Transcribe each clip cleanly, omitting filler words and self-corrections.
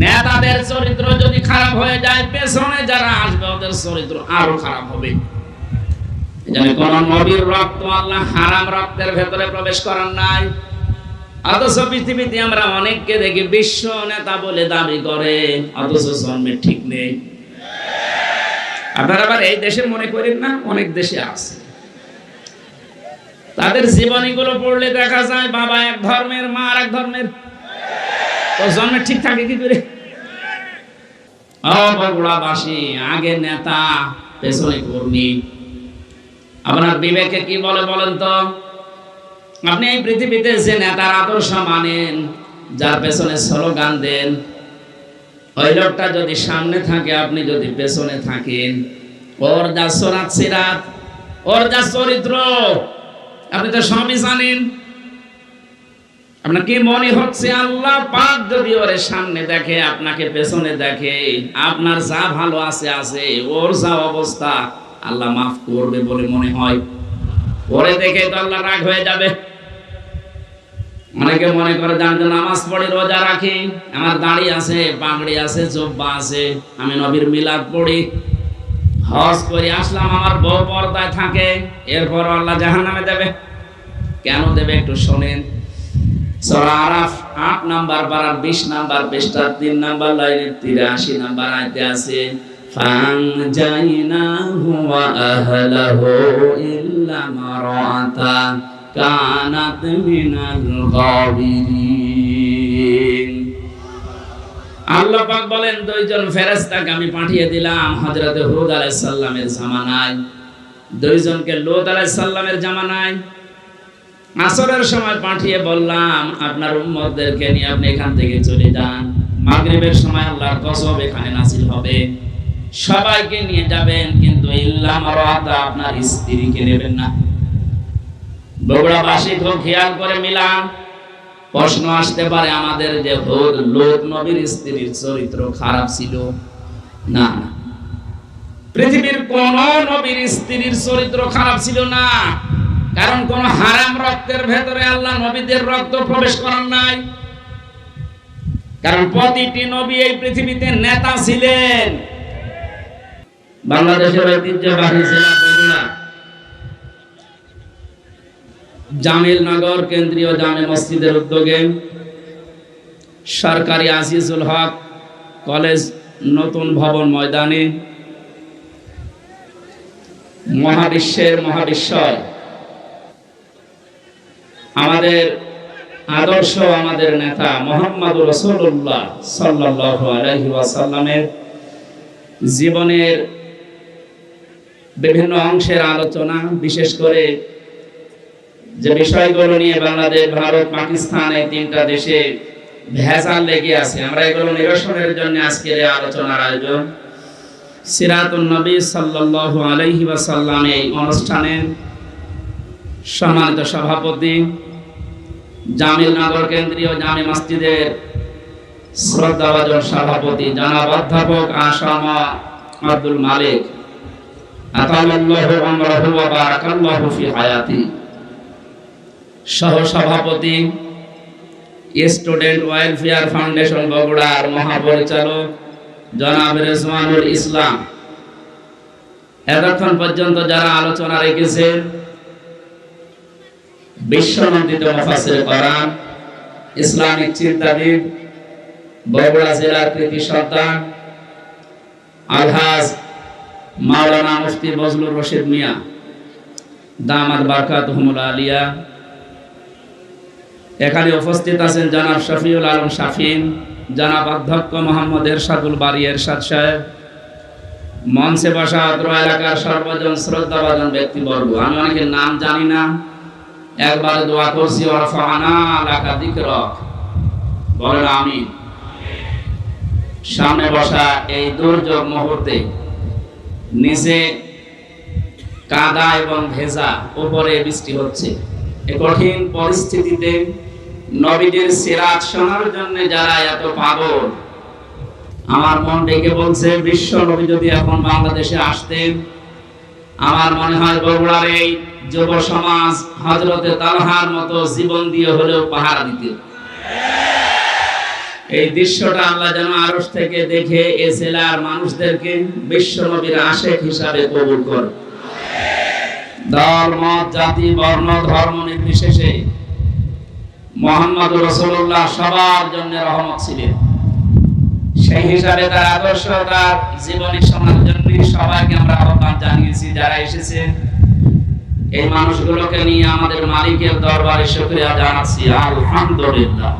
নেতাদের চরিত্র যদি খারাপ হয়ে যায়, পেছনে যারা আসবে ওদের চরিত্র আরো খারাপ হবে। এজন্য কোন নবীর রক্ত আল্লাহ হারাম রক্তের ভেতরে প্রবেশ করার নাই। অথচ পৃথিবীতে আমরা অনেককে দেখি বিশ্ব নেতা বলে দাবি করে, অথচ জন্মে ঠিক নেই। আপনারা আবার এই দেশে মনে করেন না, অনেক দেশে আছে। তাদের জীবনীগুলো পড়লে দেখা যায় বাবা এক ধর্মের, মা আর এক ধর্মের, তো জন্মে ঠিক থাকে কি করে? বগুড়াবাসী আগে নেতা, পেছনে কর্মী। আপনার বিবেকে কি বলে বলেন তো? আপনি এই পৃথিবীতে যে নেতার আদর্শ মানেন, যার পেছনে স্লোগান দেন, ওই লোকটা যদি সামনে থাকে, আপনি যদি পেছনে থাকেন, ওর যা সরাত সিরাত, ওর যা চরিত্র আপনি তো সবই জানেন। আপনার কি মনে হচ্ছে আল্লাহ পাক যদি ওরে সামনে দেখে, আপনাকে পেছনে দেখে, আপনার যা ভালো আছে আছে, ওর যা অবস্থা আল্লাহ মাফ করবে বলে মনে হয়? ওরে দেখে তো আল্লাহ রাগ হয়ে যাবে। অনেকে মনে করে জানতে নামাজ পড়ি, রোজা রাখি, আমার দাড়ি আছে, পাগড়ি আছে, জব্বা আছে, আমি নবীর মিলাদ পড়ি, হজ করি আসলাম, আমার বউ পর্দায় থাকে, এরপর আল্লাহ জাহান্নামে দেবে। কেন দেবে একটু শোনেন। সূরা আরাফ 8 নাম্বার পারার 20 নাম্বার পৃষ্ঠার 3 নাম্বার লাইনের 83 নাম্বার আয়াতে আছে, ফানজাইনাহু ওয়া আহলাহু ইল্লা মারাতা কানাত মিনাল গাবিরিন। আল্লাহ পাক বলেন, দুইজন ফেরেশতাকে আমি পাঠিয়ে দিলাম হযরত হুদ আলাইহিস সালামের জামানায়, দুইজনকে লূত আলাইহিস সালামের জামানায় আসরের সময় পাঠিয়ে বললাম আপনার উম্মতদেরকে নিয়ে আপনি এখান থেকে চলে যান। মাগরিবের সময় আল্লাহর গজব এখানে নাযিল হবে, সবাইকে নিয়ে যাবেন, কিন্তু ইল্লা মারাতা আপনার স্ত্রীকে নেবেন না। বগুড়াবাসী খুব খেয়াল করে মিলান। প্রশ্ন আসতে পারে আমাদের যে হুদ লূত নবীর স্ত্রীর চরিত্র খারাপ ছিল? না, পৃথিবীর কোন নবীর স্ত্রীর চরিত্র খারাপ ছিল না, কারণ কোন হারাম রক্তের ভেতরে আল্লাহ নবীদের রক্ত প্রবেশ করার নাই। কারণ প্রতিটি নবী এই পৃথিবীতে নেতা ছিলেন। বাংলাদেশের ঐতিহ্যবাহী জেলা বগুড়া, জামিলনগর কেন্দ্রীয় জামে মসজিদের উদ্যোগে সরকারি আজিজুল হক কলেজ নতুন ভবন ময়দানে মহাবিশ্বের মহাবিশ্বয় আমাদের আদর্শ, আমাদের নেতা মুহাম্মদুর রাসূলুল্লাহ সাল্লাল্লাহু আলাইহি ওয়াসাল্লামের জীবনের বিভিন্ন অংশের আলোচনা, বিশেষ করে যে বিষয়গুলো নিয়ে বাংলাদেশ, ভারত, পাকিস্তান এই তিনটা দেশে ভেজাল লেগে আছে, আমরা এগুলো নিরসনের জন্য আজকের এই আলোচনার আয়োজন। সিরাতুন নবী সাল্লাল্লাহু আলাইহি ওয়াসাল্লাম এই অনুষ্ঠানের সম্মানিত সভাপতি, জামিলনগর কেন্দ্রীয় জামে মসজিদের শ্রদ্ধাভাজন সভাপতি জনাব অধ্যাপক আসামা আব্দুল মালিক, আতাল্লাহু আমরাহু ওয়া বারাকাল্লাহু ফি হায়াতি, সহ সভাপতি স্টুডেন্ট ওয়েলফেয়ার ফাউন্ডেশন বগুড়ার মহাপরিচালক জনাব রেজওয়ানুল ইসলাম, এতক্ষণ পর্যন্ত যারা আলোচনা রেখেছেন বিশ্বনন্দিত মুফাসসির কোরআন, ইসলামিক চিন্তাবিদ, বগুড়া জেলার কৃতি সন্তান আলহাজ মাওলানা মুফতি বজলুর রশিদ মিয়া দামাত বারকাতুহুমুল আলিয়া, এখানে উপস্থিত আছেন জনাব শফিউল আলম শাফিন, জনাব অধ্যক্ষ মোহাম্মদ এরশাদুল বারী এরশাদ সাহেব, মঞ্চে বসা অত্র এলাকার সর্বজন শ্রদ্ধাভাজন ব্যক্তিবর্গ। আমি অনেকের নাম জানি না, একবার দোয়া করছি, ওয়ারফা'না লাকা যিকরাক, বলেন আমিন। সামনে বসা এই দুর্যোগ মুহূর্তে নিচে কাদা এবং ভেজা, উপরে বৃষ্টি হচ্ছে, এই কঠিন পরিস্থিতিতে নবীদের সিরাত শোনার জন্য যারা এত পাগল, আমার মন ডেকে বলছে বিশ্ব নবী যদি এখন বাংলাদেশে আসতেন, আমার মনে হয় বগুড়ার এই যুব সমাজ হযরতে তালহার মতো জীবন দিয়ে হলেও পাহারা দিতে। এই দৃশ্যটা আল্লাহ যেন আরশ থেকে দেখে এ জেলার মানুষদেরকে বিশ্ব নবীর আশিক হিসাবে কবুল করে। দল মত জাতি বর্ণ ধর্ম নির্বিশেষে মুহাম্মদুর রাসূলুল্লাহ সবার জন্য রহমত ছিলেন। সেই হিসাবে তার আদর্শ, তার জীবনী শোনার জন্য সবাইকে আমরা আহ্বান জানিয়েছি। যারা এসেছেন এই মানুষগুলোকে নিয়ে আমাদের মালিকের দরবারে শুকরিয়া জানাচ্ছি, আলহামদুলিল্লাহ।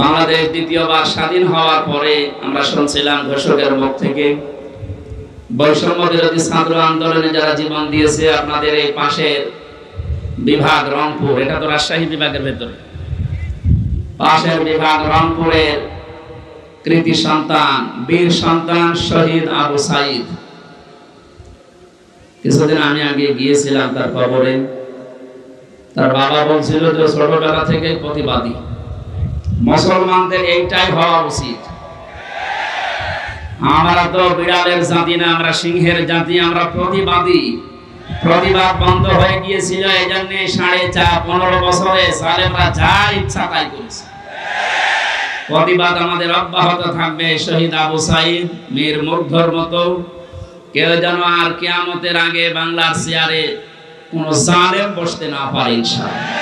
বাংলাদেশ দ্বিতীয়বার স্বাধীন হওয়ার পরে আমরা শুনছিলাম ঘোষকের মুখ থেকে বৈষম্য বিরোধী ছাত্র আন্দোলনে যারা জীবন দিয়েছে, আপনাদের এই পাশের বিভাগ রংপুর, এটা তো রাজশাহী বিভাগের ভেতরে, পাশের বিভাগ রংপুরের কৃতি সন্তান, বীর সন্তান শহীদ আবু সাইদ। কিছুদিন আমি আগে গিয়েছিলাম তার কবরে। তার বাবা বলছিল যে ছোটবেলা থেকে প্রতিবাদী, মুসলমানদের এইটাই হওয়া উচিত। আমরা তো বিড়ালের জাতি না, আমরা সিংহের জাতি, আমরা প্রতিবাদী। প্রতিবাদ বন্ধ হয়ে গিয়েছিল, এই জন্য 15 বছরে সালেমরা যা ইচ্ছা তাই করেছে। প্রতিবাদ আমাদের অব্যাহত থাকবে। শহীদ আবু সাইদ মীর মুগ্ধর মতো কেউ যেন আর কিয়ামতের আগে বাংলার চেয়ারে কোন জালেম বসতে না পারে ইনশাআল্লাহ।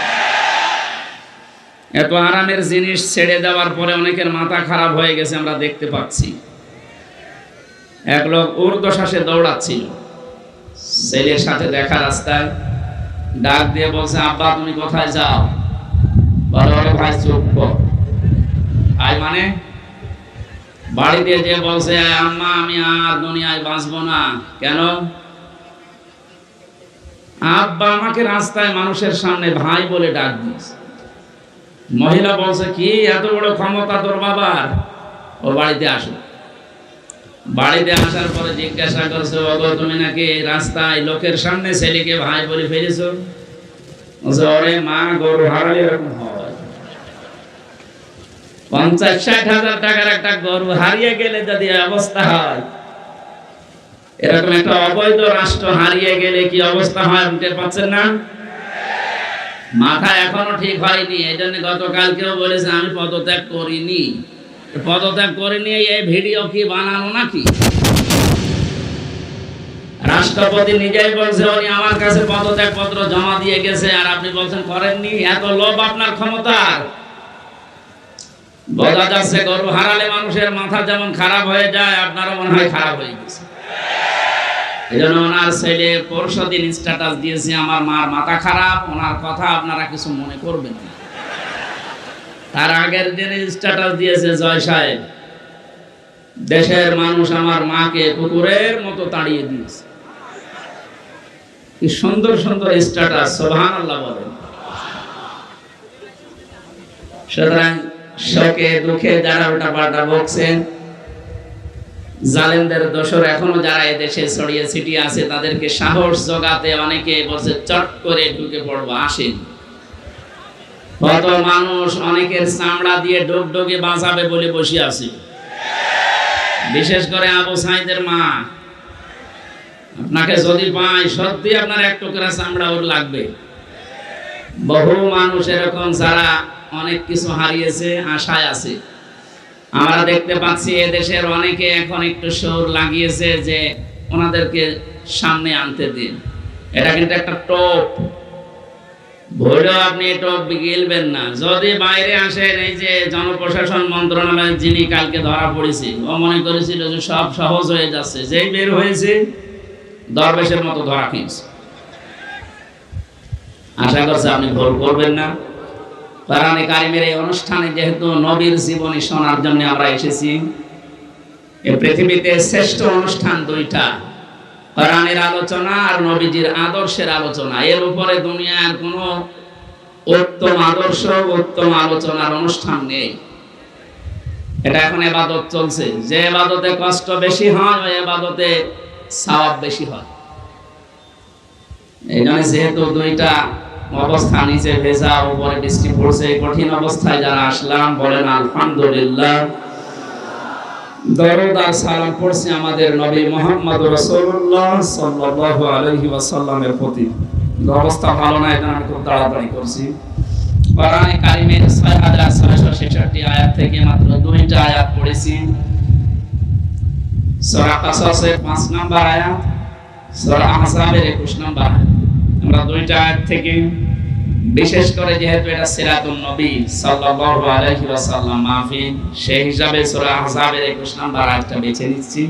এত আরামের জিনিস ছেড়ে দেওয়ার পরে অনেকের মাথা খারাপ হয়ে গেছে, আমরা দেখতে পাচ্ছি। এক লোক ঊর্ধ্বশ্বাসে দৌড়াচ্ছিল, ছেলের সাথে দেখা রাস্তায় ডাক দিয়ে বলছে, আব্বা তুমি কোথায় যাও? বলে, ওরে ভাই চুপ কর। ভাই মানে? বাড়িতে যে বলছে, আম্মা আমি আর দুনিয়ায় বাঁচবো না। কেন? আব্বা আমাকে রাস্তায় মানুষের সামনে ভাই বলে ডাক দিয়েছে। মহিলা বলছে, কি এত বড় ক্ষমতা তোর বাবার? ও বাড়িতে আসো। বাড়িতে আসার পরে জিজ্ঞাসা করছে, ওগো তুমি নাকি রাস্তায় লোকের সামনে ছেলেকে ভাই বলে ফেলেছো? বলছে, ওরে মা, গরু হারালে এরকম হয়। 50-60 হাজার টাকার একটা গরু হারিয়ে গেলে যদি অবস্থা হয়, এরকম একটা অবৈধ রাষ্ট্র হারিয়ে গেলে কি অবস্থা হয় বুঝতে পারছেন না? মাথা এখনো ঠিক হয়নি। এই জন্য গতকালকেও বলেছে আমি পদত্যাগ করিনি। পদত্যাগ করিনি এই ভিডিও কি বানানো নাকি? রাষ্ট্রপতি নিজেই বলছে উনি আমার কাছে পদত্যাগ পত্র জমা দিয়ে গেছে, আর আপনি বলছেন করেননি। এত লোভ আপনার ক্ষমতার। বোঝা যাচ্ছে গরু হারালে মানুষের মাথা যেমন খারাপ হয়ে যায়, আপনারও মনে হয় খারাপ হয়ে গেছে। এই জন্য ওনার ছেলে পরশুদিন স্ট্যাটাস দিয়েছে, আমার মার মাথা খারাপ, ওনার কথা আপনারা কিছু মনে করবেন না। তার আগের দিনে স্ট্যাটাস দিয়েছে, জয় সাহেব, দেশের মানুষ আমার মাকে কুকুরের মতো তাড়িয়ে দিয়েছে। কি সুন্দর সুন্দর স্ট্যাটাস, সুবহানাল্লাহ বলেন। সুতরাং শোকে দুঃখে যারা উল্টাপাল্টা বকছেন, জালেমদের দোসর এখনো যারা এদেশে ছড়িয়ে ছিটিয়ে আছে, তাদেরকে সাহস জোগাতে অনেকে বলছে চট করে ঢুকে পড়বো, আসেন। কত মানুষ অনেকের চামড়া দিয়ে ডোকে বাঁচাবে বলে বসে আছে, বিশেষ করে আবু সাইদের মা। আপনাকে যদি পাই, সত্যি আপনার এক টুকরা চামড়া ওর লাগবে। বহু মানুষ এরকম যারা অনেক কিছু হারিয়েছে, আশায় আছে। আমরা দেখতে পাচ্ছি এদেশের অনেকে এখন একটু সুর লাগিয়েছে যে ওনাদেরকে সামনে আনতে দিন। এটা কিন্তু একটা টপ, ভুলেও আপনি টপ গিলবেন না। যদি বাইরে আসেন, এই যে জনপ্রশাসন মন্ত্রণালয়ের যিনি কালকে ধরা পড়েছে, ও মনে করেছিল যে সব সহজ হয়ে যাচ্ছে, যেই বের হয়েছে দরবেশের মতো ধরা খেয়েছে। আশা করছি আপনি ভুল করবেন না। কোরআনে কারিমের এই অনুষ্ঠানে যেহেতু নবীর জীবনী শোনার জন্য আমরা এসেছি, এই পৃথিবীতে শ্রেষ্ঠ অনুষ্ঠান দুইটা, কোরআনের আলোচনা আর নবীজির আদর্শের আলোচনা। এর উপরে দুনিয়ার কোনো উত্তম আদর্শ, উত্তম আলোচনার অনুষ্ঠান নেই। এটা এখন ইবাদত চলছে, যে ইবাদতে কষ্ট বেশি হয় ওই ইবাদতে সওয়াব বেশি হয়। এই জন্য যেহেতু দুইটা অবস্থা, নিচে ভেজা উপরে বৃষ্টি পড়ছে, কঠিন অবস্থায় যারা আসলাম বলেন আলহামদুলিল্লাহ। দরুদ আর সালাম পড়ছি আমাদের নবী মুহাম্মদ রাসূলুল্লাহ সাল্লাল্লাহু আলাইহি ওয়াসাল্লামের প্রতি। অবস্থা ভালো না, এটা আমি খুব তাড়াতাড়ি করছি। কোরআনে কারিমের 6666 আয়াত থেকে মাত্র 2টা আয়াত পড়েছি। সূরা কাসাসের 5 নম্বর আয়াত, সূরা আহজাবের 21 নম্বর আয়াত। আমরা 2টা আয়াত থেকে, বিশেষ করে যেহেতু এটা সিরাতুন নবী সাল্লাল্লাহু আলাইহি ওয়াসাল্লাম মাহফিল, সেই হিসাবে সূরা আহজাবের 21 নম্বর আয়াতটা বেছে নিচ্ছি।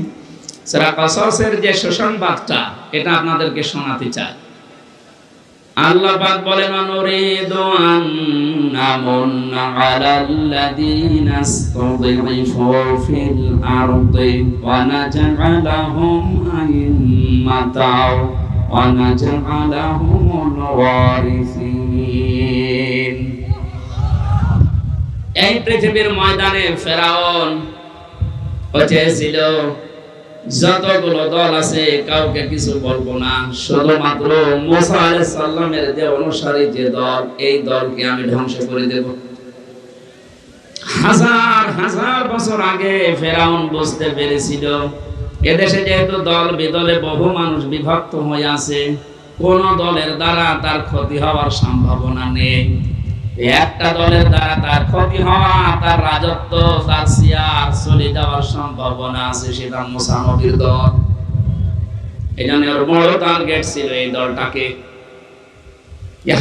সূরা কাসাসের যে সুসংবাদটা, এটা আপনাদেরকে শোনাতে চাই। আল্লাহ পাক বলেন, নুরিদু আন নামুন্না আলাল্লাযীনা ইসতাযিফু ফিল আরদি ওয়া নাজআলাহুম আইম্মাতাও ওয়া নাজআলাহুমুল ওয়ারিসিন। এই পৃথিবীর ময়দানে ফেরাউন চেয়েছিল যতগুলো দল আছে কাউকে কিছু বলবো না, শুধুমাত্র মুসা আলাইহিস সালামের যে অনুসারী যে দল, এই দলকে আমি ধ্বংস করে দেব। হাজার হাজার বছর আগে ফেরাউন বুঝতে পেরেছিল এদেশে যেহেতু দল বিদলে বহু মানুষ বিভক্ত হয়ে আছে, কোন দলের দ্বারা তার ক্ষতি হওয়ার সম্ভাবনা নেই। একটা দলের দ্বারা তার ক্ষতি হওয়া, তার রাজত্ব, তার সিয়ার চলে যাওয়ার সম্ভাবনা আছে, সেটা মুসা নবীর দল। এই জন্য ওর বড় টার্গেট ছিল এই দলটাকে।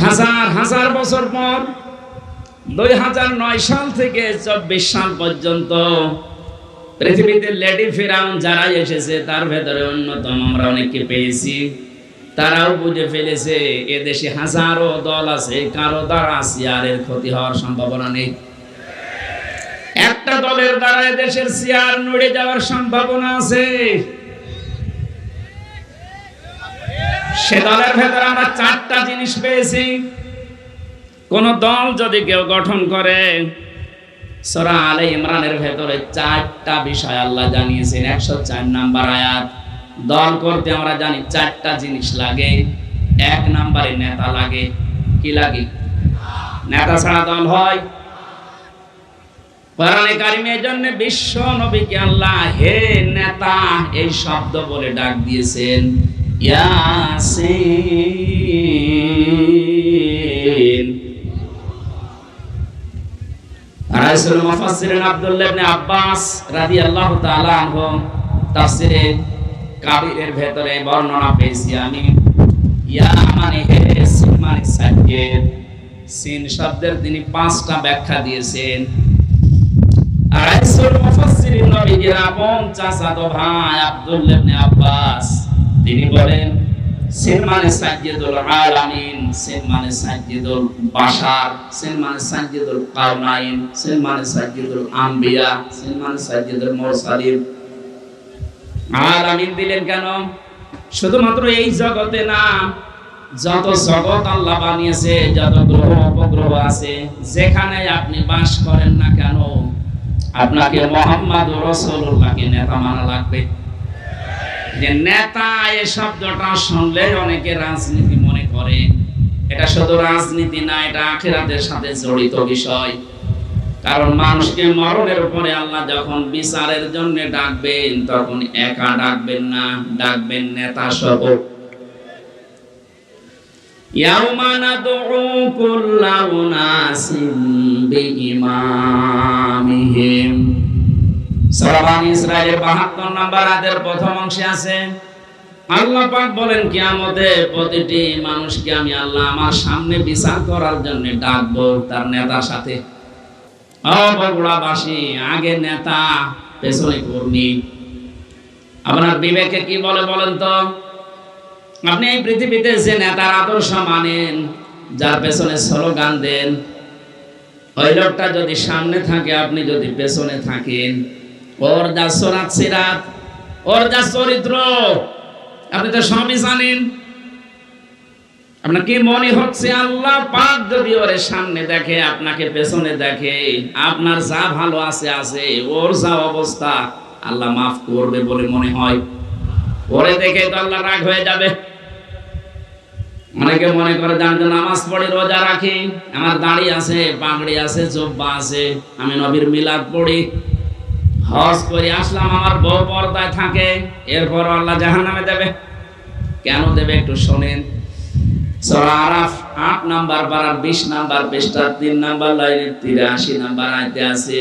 হাজার হাজার বছর পর 2009 সাল থেকে 24 সাল পর্যন্ত পৃথিবীতে লেডি ফিরাউন যারা এসেছে, তার ভেতরে অন্যতম আমরা অনেককে পেয়েছি। তারাও বুঝে ফেলেছে এদেশে হাজারো দল আছে, কারো দ্বারা সিয়ারের ক্ষতি হওয়ার সম্ভাবনা নেই। একটা দলের দ্বারা এদেশের সিয়ার নড়ে যাওয়ার সম্ভাবনা আছে। সে দলের ভেতরে আমরা 4টা জিনিস পেয়েছি। কোন দল যদি কেউ গঠন করে, সূরা আলে ইমরানের ভেতরে 4টা বিষয় আল্লাহ জানিয়েছেন। 104 নম্বর আয়াত। দল করতে আমরা জানি 4টা জিনিস লাগে। 1 নম্বরে নেতা লাগে। কি লাগে? নেতা ছাড়া দল হয়? কোরআনে কারিমের জন্য বিশ্ব নবীকে আল্লাহ হে নেতা এই শব্দ বলে ডাক দিয়েছেন। ইয়াসিন। রাসূল মুফাসসিরিন আব্দুল্লাহ ইবনে আব্বাস রাদিয়াল্লাহু তাআলা আনহু তাফসীরে কাবিরের ভেতরে বর্ণনা পেয়েছি আমি। ইয়া মানে হে, সিন মানে সাজ্জেদ। সিন শব্দের তিনি 5টা ব্যাখ্যা দিয়েছেন। রাসূল মুফাসসিরিন নবীর আপন চাচাতো ভাই আব্দুল্লাহ ইবনে আব্বাস তিনি বলেন, সিন মানে সাজ্জেদুল আলামিন, সিন মানে সাজ্জেদুল বাশার, সিন মানে সাজ্জেদুল কাউনাইন, সিন মানে সাজ্জেদুল আম্বিয়া, সিন মানে সাজ্জেদুল মুরসালিন। আলামিন দিলেন কেন? শুধুমাত্র এই জগতে না, যত জগৎ আল্লাহ বানিয়েছে, যত গ্রহ উপগ্রহ আছে, যেখানে আপনি বাস করেন না কেন, আপনাকে মুহাম্মদুর রাসূলুল্লাহকে নেতা মানা লাগবে। যে নেতা এই শব্দটা শুনলে অনেকে রাজনীতি মনে করে। এটা শুধু রাজনীতি না, এটা আখিরাতের সাথে জড়িত বিষয়। কারণ মানুষকে মরণের উপরে আল্লাহ যখন বিচারের জন্য ডাকবেন, তখন একা ডাকবেন না, ডাকবেন নেতা সহ। ইয়াউমা নাদউ কুল্লা উনাসিন বিইমামিহিম। সূরা বানী ইসরাঈলের 72 নম্বর আয়াতের প্রথম অংশে আছে, আল্লাহ পাক বলেন কিয়ামতে প্রতিটি মানুষকে আমি আল্লাহ আমার সামনে বিচার করার জন্য ডাকবো তার নেতার সাথে। বগুড়াবাসী, আগে নেতা পেছনে কর্মী। আপনার বিবেকে কি বলে বলেন তো? আপনি এই পৃথিবীতে যে নেতার আদর্শ মানেন, যার পেছনে স্লোগান দেন, ওই লোকটা যদি সামনে থাকে, আপনি যদি পেছনে থাকেন, ওর যা সুরাত সিরাত, ওর যা চরিত্র আপনি তো সবই জানেন। আপনার কি মনে হচ্ছে আল্লাহ পাক যদি ওর সামনে দেখে, আপনাকে পেছনে দেখে, আপনার যা ভালো আছে আছে, ওর যা অবস্থা আল্লাহ মাফ করবে বলে মনে হয়? ওরে দেখে তো আল্লাহ রাগ হয়ে যাবে। অনেকে মনে করে জানতে নামাজ পড়ি, রোজা রাখি, আমার দাড়ি আছে, পাগড়ি আছে, জুব্বা আছে, আমি নবীর মিলাদ পড়ি, হজ করে আসলাম, আমার বউ পর্দায় থাকে, এরপর আল্লাহ জাহান্নামে দেবে। কেন দেবে একটু শোনেন। সূরা আরাফ 8 নাম্বার পারার 20 নাম্বার পৃষ্ঠা 3 নাম্বার লাইনের 83 নাম্বার আয়াতে আছে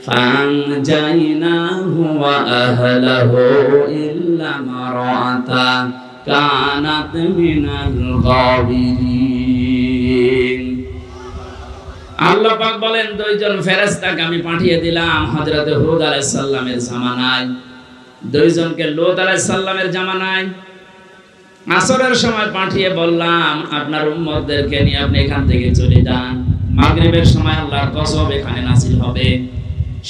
ফানজাইনাহু ওয়া আহলাহু ইল্লা মারাতা কানাত মিনাল গাবিরিন। আল্লাহ পাক বলেন দুইজন ফেরেশতাকে আমি পাঠিয়ে দিলাম হযরত হুদ আলাইহিস সালামের জামানায়, দুইজনকে লূত আলাইহিস সালামের জামানায় আসরের সময় পাঠিয়ে বললাম আপনার উম্মতদেরকে নিয়ে আপনি এখান থেকে চলে যান। মাগরিবের সময় আল্লাহর গজব এখানে নাযিল হবে,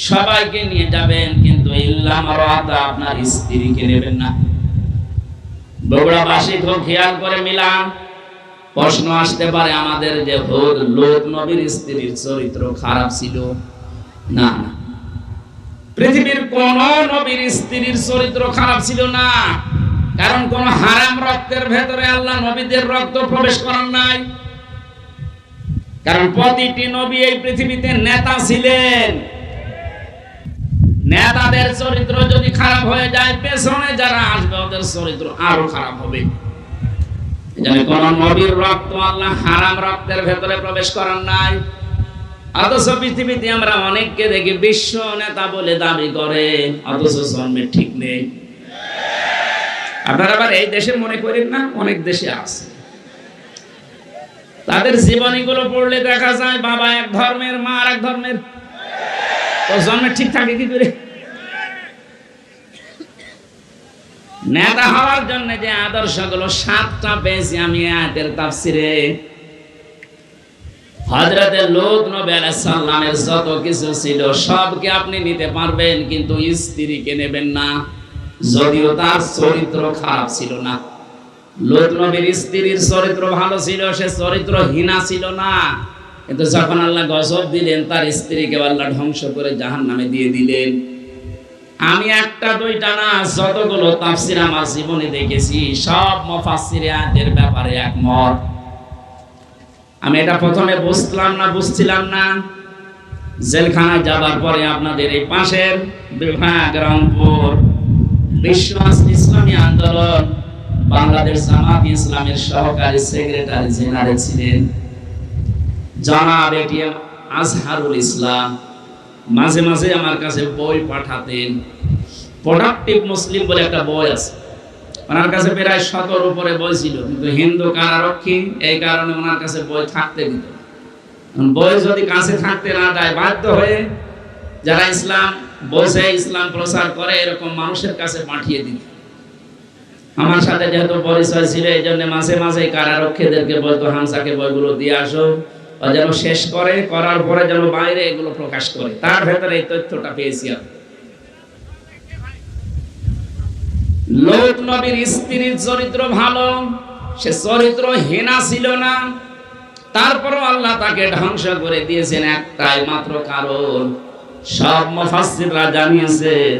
সবাইকে নিয়ে যাবেন, কিন্তু ইল্লা মারাতা আপনার স্ত্রীকে নেবেন না। বগুড়াবাসী খুব খেয়াল করে মিলান। প্রশ্ন আসতে পারে আমাদের যে হুদ লূত নবীর স্ত্রীর চরিত্র খারাপ ছিল? না, পৃথিবীর কোন নবীর স্ত্রীর চরিত্র খারাপ ছিল না, কারণ কোন হারাম রক্তের ভেতরে আল্লাহ নবীদের রক্ত প্রবেশ করার নাই। কারণ প্রতিটি নবী এই পৃথিবীতে নেতা ছিলেন। নেতাদের চরিত্র যদি খারাপ হয়ে যায়, পেছনে যারা আসবে ওদের চরিত্র আরো খারাপ হবে। এজন্য কোন নবীর রক্ত আল্লাহ হারাম রক্তের ভেতরে প্রবেশ করার নাই। অথচ পৃথিবীতে আমরা অনেককে দেখি বিশ্ব নেতা বলে দাবি করে, অথচ জন্মের ঠিক নেই। আপনারা আবার এই দেশে মনে করেন না, অনেক দেশে আছে। তাদের জীবনীগুলো পড়লে দেখা যায় বাবা এক ধর্মের, মা আর এক ধর্মের, তো জন্মের ঠিক থাকে কি করে? নেতা হওয়ার জন্য যে আদর্শগুলো 7টা পেয়েছি আমি আয়াতের তাফসিরে। হযরত লূত নবী আলাইহিস সালামের যত কিছু ছিল সবকে আপনি নিতে পারবেন, কিন্তু স্ত্রীকে নেবেন না, যদিও তার চরিত্র খারাপ ছিল না। লূত নবীর স্ত্রীর চরিত্র ভালো ছিল, সে চরিত্রহীনা ছিল না। কিন্তু যখন আল্লাহ গজব দিলেন, তার স্ত্রীকে আল্লাহ ধ্বংস করে জাহান্নামে দিয়ে দিলেন। আমি একটা দুইটা না, যতগুলো তাফসীর আমার জীবনে দেখেছি সব মুফাসসির আয়াতের ব্যাপারে একমত। আমি এটা প্রথমে বুঝছিলাম না। জেলখানায় যাবার পরে আপনাদের এই পাশের বিভাগ রংপুর বিশ্ব ইসলামী আন্দোলন বাংলাদেশ জামাত ইসলামের সহকারী সেক্রেটারি জেনারেল ছিলেন জনাব এটিএম আজহারুল ইসলাম। মাঝে মাঝে আমার কাছে বই পাঠাতেন। প্রোডাক্টিভ মুসলিম বলে একটা বই আছে, ওনার কাছে প্রায় 100 উপরে বই ছিল, কিন্তু হিন্দু কারারক্ষী এই কারণে ওনার কাছে বই থাকতে দিত। বই যদি কাছে থাকতে না দেয়, বাধ্য হয়ে যারা ইসলাম বোঝে, ইসলাম প্রচার করে, এরকম মানুষের কাছে পাঠিয়ে দিত। আমার সাথে যেহেতু পরিচয় ছিল, এই জন্য মাঝে মাঝে কারারক্ষীদেরকে বলতো হামসাকে বইগুলো দিয়ে আসো, যেন শেষ করে, করার পরে যেন বাইরে এগুলো প্রকাশ করে। তার ভেতরে এই তথ্যটা পেয়েছি। লূত নবীর স্ত্রীর চরিত্র ভালো, সে চরিত্রহীনা ছিল না। তারপরও আল্লাহ তাকে ধ্বংস করে দিয়েছেন একটাই মাত্র কারণ, সব মুফাসসিররা জানিয়েছেন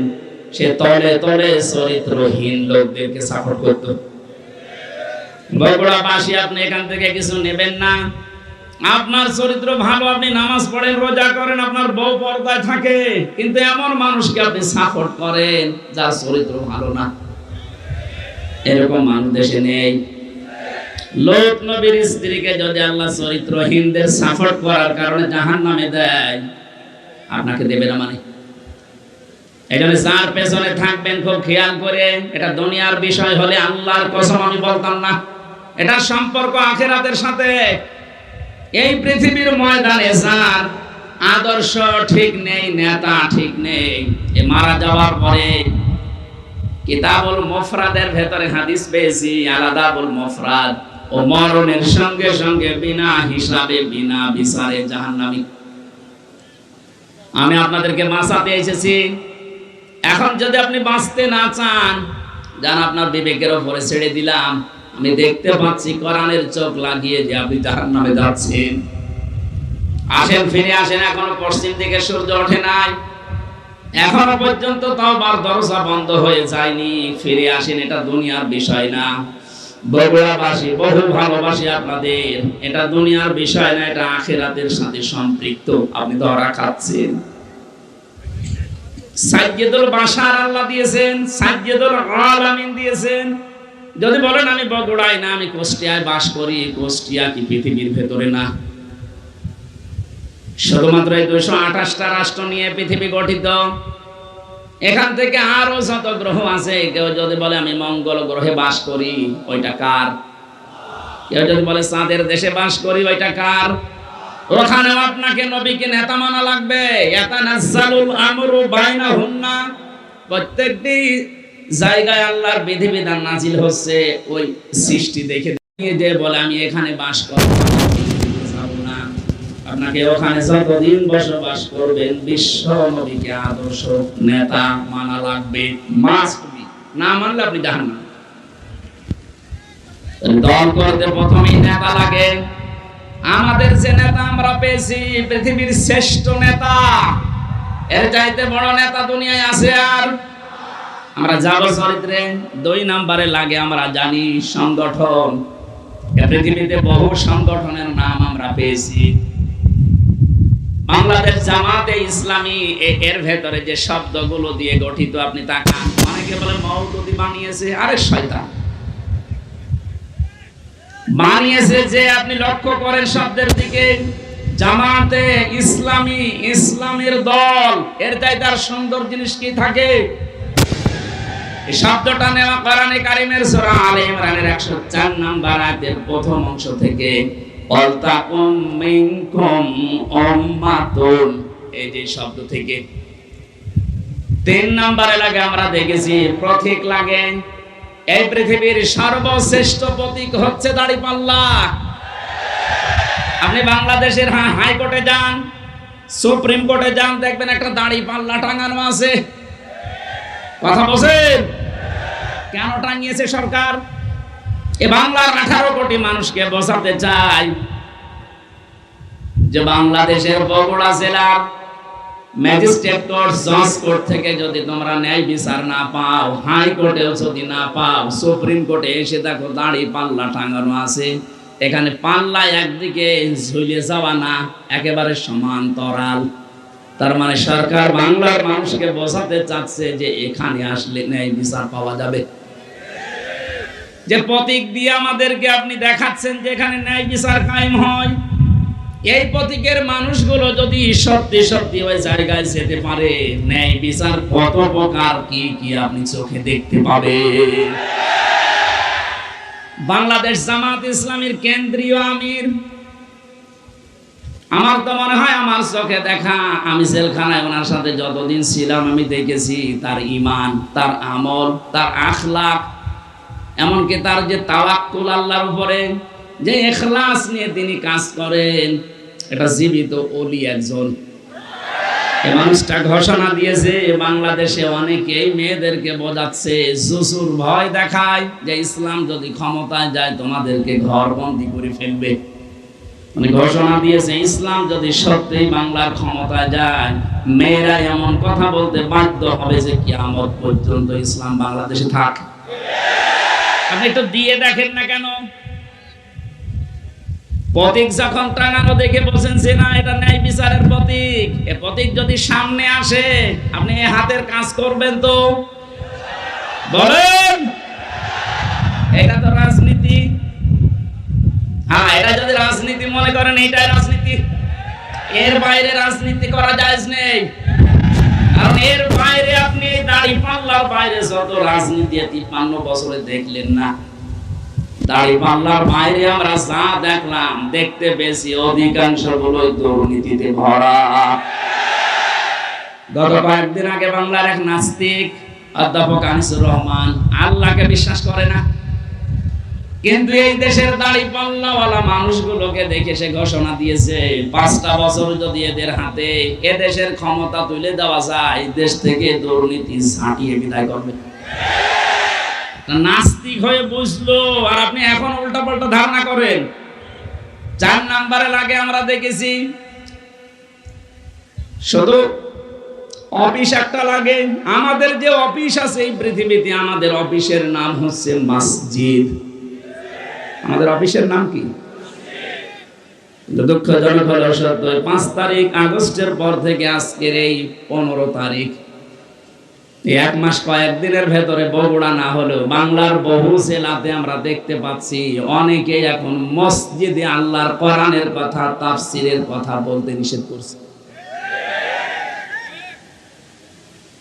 সে তলে তলে চরিত্রহীন লোকদেরকে সাপোর্ট করত। বগুড়াবাসী আপনি এখান থেকে কিছু নেবেন না। আপনার চরিত্র ভালো, আপনি নামাজ পড়েন, রোজা করেন, আপনার বউ পর্দায় থাকে, কিন্তু এমন মানুষকে আপনি সাপোর্ট করেন যার চরিত্র ভালো না। এরকম মানুষ দেশে নেই। লূত নবীর স্ত্রীকে যদি আল্লাহ চরিত্রহীনদের সাপোর্ট করার কারণে জাহান্নামে দেয়, আপনাকে দেবে না মানে? এজন্য যার পেছনে থাকবেন খুব খেয়াল করে। এটা দুনিয়ার বিষয় হলে আল্লাহর কসম আমি বলতাম না, এটা সম্পর্ক আখিরাতের সাথে। এই পৃথিবীর ময়দানে যার আদর্শ ঠিক নেই, নেতা ঠিক নেই, এ মারা যাওয়ার পরে কিতাবুল মুফরাদের ভেতরে হাদিস পেয়েছি, আলাদাবুল মুফরাদ, ও মরণের সঙ্গে সঙ্গে বিনা হিসাবে বিনা বিচারে জাহান্নামী। আমি আপনাদেরকে বাঁচাতে এসেছি। এখন যদি আপনি বাঁচতে না চান, যান আপনার বিবেকের উপরে ছেড়ে দিলাম। আমি দেখতে পাচ্ছি কোরআনের চোখ লাগিয়ে যে আপনি জাহান্নামে যাচ্ছেন। আসেন, ফিরে আসেন। এখনো পশ্চিম দিকে সূর্য ওঠে নাই, এখনো পর্যন্ত তওবার দরজা বন্ধ হয়ে যায়নি। ফিরে আসেন, এটা দুনিয়ার বিষয় না। বগুড়াবাসী বহু ভালোবাসি আপনাদের। এটা দুনিয়ার বিষয় না, এটা আখিরাতের সাথে সম্পৃক্ত। আপনি ধরা খাচ্ছেন। সাইয়্যিদুল বাশার আল্লাহ দিয়েছেন, সাইয়্যিদুল আলামিন দিয়েছেন। যদি বলেন আমি বগুড়ায় না, আমি কুষ্টিয়ায় বাস করি, কুষ্টিয়া কি পৃথিবীর ভেতরে না? শুধুমাত্র এই 228টা রাষ্ট্র নিয়ে পৃথিবী গঠিত। এখান থেকে আরো যত গ্রহ আছে, কেউ যদি বলে আমি মঙ্গল গ্রহে বাস করি, ওইটা কার? কেউ যদি বলে চাঁদের দেশে বাস করি, ওইটা কার? ওখানেও আপনাকে নবীকে নেতা মানা লাগবে। ইয়াতানাজ্জালুল আমরু বাইনাহুন্না, প্রত্যেকটি জায়গায় আল্লাহর বিধিবিধান নাজিল হচ্ছে ওই সৃষ্টি দেখে। যে বলে আমি এখানে বাস করব না, আপনাকে ওখানে যতদিন বসবাস করবেন বিশ্ব নবীকে আদর্শ নেতা মানা লাগবে, মাস্ট বি। না মানলে আপনি জাহান্নাম। দল করতে প্রথমেই নেতা লাগে। আমাদের যে নেতা আমরা পেয়েছি পৃথিবীর শ্রেষ্ঠ নেতা, এর চাইতে বড় নেতা দুনিয়ায় আছে? আর আমরা যাব চরিত্রে 2 নম্বরে লাগে আমরা জানি সংগঠন। পৃথিবীতে বহু সংগঠনের নাম আমরা পেয়েছি। বাংলাদেশ জামাতে ইসলামী এর ভেতরে যে শব্দগুলো দিয়ে গঠিত আপনি তাকান। অনেকে বলে মওদুদি বানিয়েছে, আরে শয়তান বানিয়েছে। যে আপনি লক্ষ্য করেন শব্দের দিকে, জামাতে ইসলামী, ইসলামের দল, এর চাইতে আর সুন্দর জিনিস কি থাকে? এই শব্দটা নেওয়া কোরআনে কারীমের সূরা আলে ইমরানের 104 নম্বর আয়াতের প্রথম অংশ থেকে। ওয়ালতাকুম মিনকুম উম্মাতুন, এই যে শব্দ থেকে 3 নম্বরে লাগে আমরা দেখেছি প্রতীক লাগে। এই পৃথিবীর সর্বশ্রেষ্ঠ প্রতীক হচ্ছে দাড়িপাল্লা। আপনি বাংলাদেশের হাইকোর্টে যান, সুপ্রিম কোর্টে যান, দেখবেন একটা দাড়িপাল্লা টাঙানো আছে। কথা বলেন, কেন টাঙিয়েছে সরকার? এ বাংলার 18 কোটি মানুষকে বোঝাতে চাই যে বাংলাদেশের বগুড়া জেলার ম্যাজিস্ট্রেট কোর্ট, জজ কোর্ট থেকে যদি তোমরা ন্যায় বিচার না পাও, হাইকোর্টেও যদি না পাও, সুপ্রিম কোর্টে এসে দেখো দাড়ি পাল্লা টাঙানো আছে। এখানে পাল্লা একদিকে ঝুলে যাওয়া না, একেবারে সমান্তরাল। তার মানে সরকার বাংলার মানুষকে বোঝাতে চাচ্ছে যে এখানে আসলে ন্যায় বিচার পাওয়া যাবে। যে প্রতীক দিয়ে আমাদেরকে আপনি দেখাচ্ছেন যে এখানে ন্যায় বিচার কায়েম হয়, এই প্রতীকের মানুষগুলো যদি সত্যি সত্যি ওই জায়গায় যেতে পারে, ন্যায় বিচার কত প্রকার কি কি আপনি চোখে দেখতে পাবেন। বাংলাদেশ জামাত ইসলামীর কেন্দ্রীয় আমির, আমার তো মনে হয় আমার চোখে দেখা, আমি জেলখানায় ওনার সাথে যতদিন ছিলাম আমি দেখেছি তার ঈমান, তার আমল, তার আখলাক, এমনকি তার যে তাওয়াক্কুল আল্লাহর উপরে, যে ইখলাস নিয়ে তিনি কাজ করেন, এটা জীবিত ওলি একজন। এই মানুষটা ঘোষণা দিয়েছে বাংলাদেশে অনেকেই মেয়েদেরকে বোঝাচ্ছে, জুসুর ভয় দেখায় যে ইসলাম যদি ক্ষমতায় যায় তোমাদেরকে ঘরবন্দি করে ফেলবে। মানে ঘোষণা দিয়েছে ইসলাম যদি সত্যিই বাংলার ক্ষমতায় যায়, মেয়েরা এমন কথা বলতে বাধ্য হবে যে কিয়ামত পর্যন্ত ইসলাম বাংলাদেশে থাক। আপনি একটু দিয়ে দেখেন না কেন? প্রতীক যখন টাঙানো দেখে বলছেন যে না এটা ন্যায় বিচারের প্রতীক, এ প্রতীক যদি সামনে আসে আপনি এই হাতের কাজ করবেন তো? বলেন, এটা তো রাজনীতি। হ্যাঁ, এটা যদি রাজনীতি মনে করেন এইটাই রাজনীতি, এর বাইরে রাজনীতি করা জায়েজ নেই। কারণ এর বাইরে আপনি দাড়ি পাল্লার বাইরে যত রাজনীতি 53 বছরে দেখলেন না, দাড়ি পাল্লার বাইরে আমরা যা দেখলাম, দেখতে বেশি অধিকাংশ গুলোই দুর্নীতিতে ভরা। গত কয়েকদিন আগে বাংলার এক নাস্তিক অধ্যাপক আনিসুর রহমান আল্লাহকে বিশ্বাস করে না, কিন্তু এই দেশের দাড়ি পাল্লাওয়ালা মানুষগুলোকে দেখে সে ঘোষণা দিয়েছে 5টা বছর যদি এদের হাতে এ দেশের ক্ষমতা তুলে দেওয়া যায়, দেশ থেকে দুর্নীতি ঝাঁটিয়ে বিদায় করবে। নাস্তিক হয়ে বুঝলো, আর আপনি এখন উল্টাপাল্টা ধারণা করেন। 4 নম্বরে লাগে আমরা দেখেছি শুধু অফিস একটা লাগে। আমাদের যে অফিস আছে এই পৃথিবীতে, আমাদের অফিসের নাম হচ্ছে মসজিদ। আমাদের অফিসের নাম কি? দুঃখজনক হলো সত্য, 5 তারিখ আগস্টের পর থেকে আজকের এই 15 তারিখ এক মাস কয়েকদিনের ভেতরে বগুড়া না হলেও বাংলার বহু জেলাতে আমরা দেখতে পাচ্ছি অনেকে এখন মসজিদে আল্লাহর কোরআনের কথা, তাফসীরের কথা বলতে নিষেধ করছে।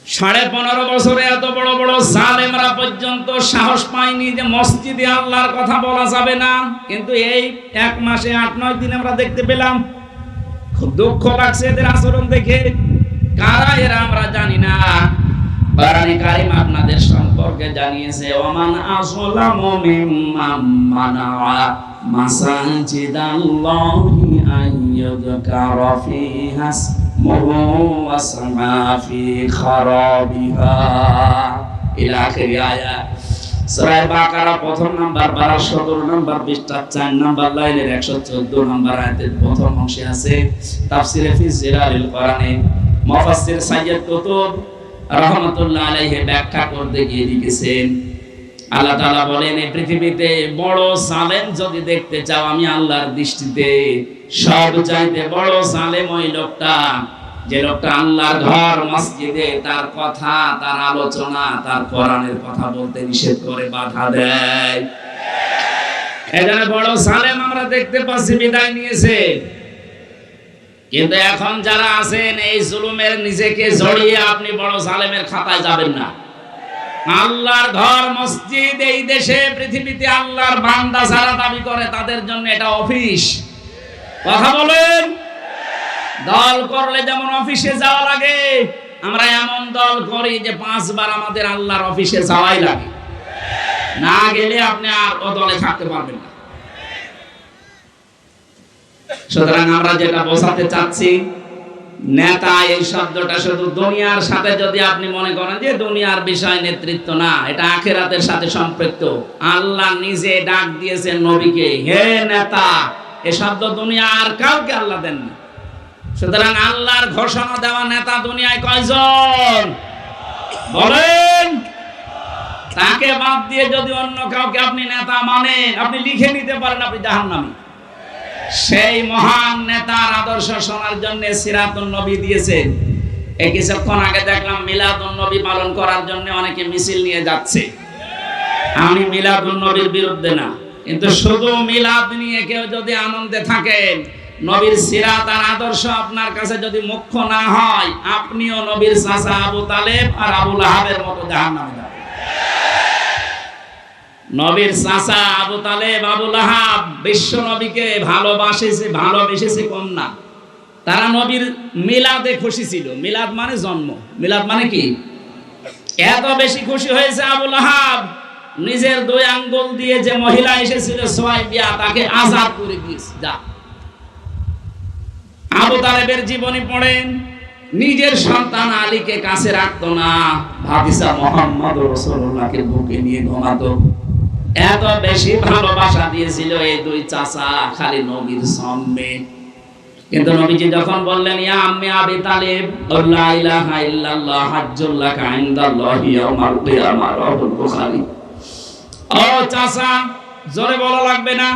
15.5 বছরে এত বড় বড় জালেমরা পর্যন্ত সাহস পায়নি যে মসজিদে আল্লাহর কথা বলা যাবে না, কিন্তু এই 1 মাসে 8-9 দিন আমরা দেখতে পেলাম। খুব দুঃখ লাগছে এদের আচরণ দেখে। কারা এরা আমরা জানি না। কোরআনে কারীম আপনাদের সম্পর্কে জানিয়েছে, ওমান আসলামু মিম্মান মানাআ মাসাজিদাল্লাহি আইয়ুযকারা ফিহা ইসমুহু ওয়া সামা ফি খারাবিহা ইলা আখির আয়াত। সূরা বাকারা প্রথম নাম্বার 17 নাম্বার পৃষ্ঠা 4 নাম্বার লাইনের 114 নাম্বার আয়াতের প্রথম অংশে আছে। তাফসীরে ফি জিলালিল কোরআনে মুফাসসির সাইয়্যিদ কুতুব রাহমাতুল্লাহ আলাইহি ব্যাখ্যা করতে গিয়ে লিখেছেন, আল্লাহ তাআলা বলেন, এই পৃথিবীতে বড় জালেম যদি দেখতে চাও, আমি আল্লাহর দৃষ্টিতে সবচাইতে বড় জালেম ওই লোকটা, যে লোকটা আল্লাহর ঘর মসজিদে তার কথা, তার আলোচনা, তার কোরআনের কথা বলতে নিষেধ করে, বাধা দেয়। এখানে বড় জালেম আমরা দেখতে পাচ্ছি বিদায় নিয়েছে। কিন্তু এখন যারা আছেন এই জুলুমের নিজেকে জড়িয়ে আপনি বড় জালেমের খাতায় যাবেন না। আল্লাহর ঘর মসজিদ এই দেশে পৃথিবীতে আল্লাহর বান্দা যারা দাবি করে তাদের জন্য এটা অফিস। কথা বলেন। দল করলে যেমন অফিসে যাওয়া লাগে, আমরা এমন দল করি যে 5 বার আমাদের আল্লাহর অফিসে যাওয়াই লাগে। না গেলে আপনি আর ও দলে থাকতে পারবেন না। সুতরাং আমরা যেটা বোঝাতে চাচ্ছি, নেতা এই শব্দটা শুধু দুনিয়ার সাথে যদি আপনি মনে করেন যে দুনিয়ার বিষয় নেতৃত্ব না, এটা আখিরাতের সাথে সম্পৃক্ত। আল্লাহ নিজে ডাক দিয়েছেন নবীকে, হে নেতা। এই শব্দ দুনিয়া আর কাউকে আল্লাহ দেননি। সুতরাং আল্লাহর ঘোষণা দেওয়া নেতা দুনিয়ায় কয়জন বলেন? তাকে বাদ দিয়ে যদি অন্য কাউকে আপনি নেতা মানেন, আপনি লিখে নিতে পারেন আপনি জাহান্নামী। সেই মহান নেতার আদর্শ শোনার জন্য সিরাতুন নবী দিয়েছেন। এই কিছুক্ষণ আগে দেখলাম মিলাদুন নবী পালন করার জন্য অনেকে মিছিল নিয়ে যাচ্ছে। আমি মিলাদুন নবীর বিরুদ্ধে না, কিন্তু শুধু মিলাদ নিয়ে কেউ যদি আনন্দে থাকেন, নবীর সিরাত আর আদর্শ আপনার কাছে যদি মুখ্য না হয়, আপনিও নবীর চাচা আবু তালেব আর আবু লাহাবের মতো জাহান্নামে যাবেন। নবীর চাচা আবু তালেব, আবু লাহাব বিশ্ব নবীকে ভালোবেসেছে কম না। তারা নবীর মিলাদে খুশি ছিল। মিলাদ মানে জন্ম, মিলাদ মানে কি? এত বেশি খুশি হয়েছে আবু লাহাব, নিজের 2 আঙ্গুল দিয়ে যে মহিলা এসেছিল সুয়াইবিয়া, তাকে আযাদ করে দিয়েছে। যা আবু তালেবের জীবনী পড়েন, নিজের সন্তান আলীকে কাছে রাখতো না, ভাতিজা মুহাম্মদ রাসূলুল্লাহকে বুকে নিয়ে ঘুমাতো। এত বেশি ভালোবাসা দিয়েছিল এই 2 চাচা খালি নবীর সামনে। কিন্তু নবীজি যখন বললেন, ইয়া আম্মি আবি তালিব, লা ইলাহা ইল্লাল্লাহ হাজ্জুল লাকা ইনদাল্লাহি ইয়াউমাল কিয়ামাহ, রাওয়াহুল বুখারী। ও চাচা, জোরে বলা লাগবে না,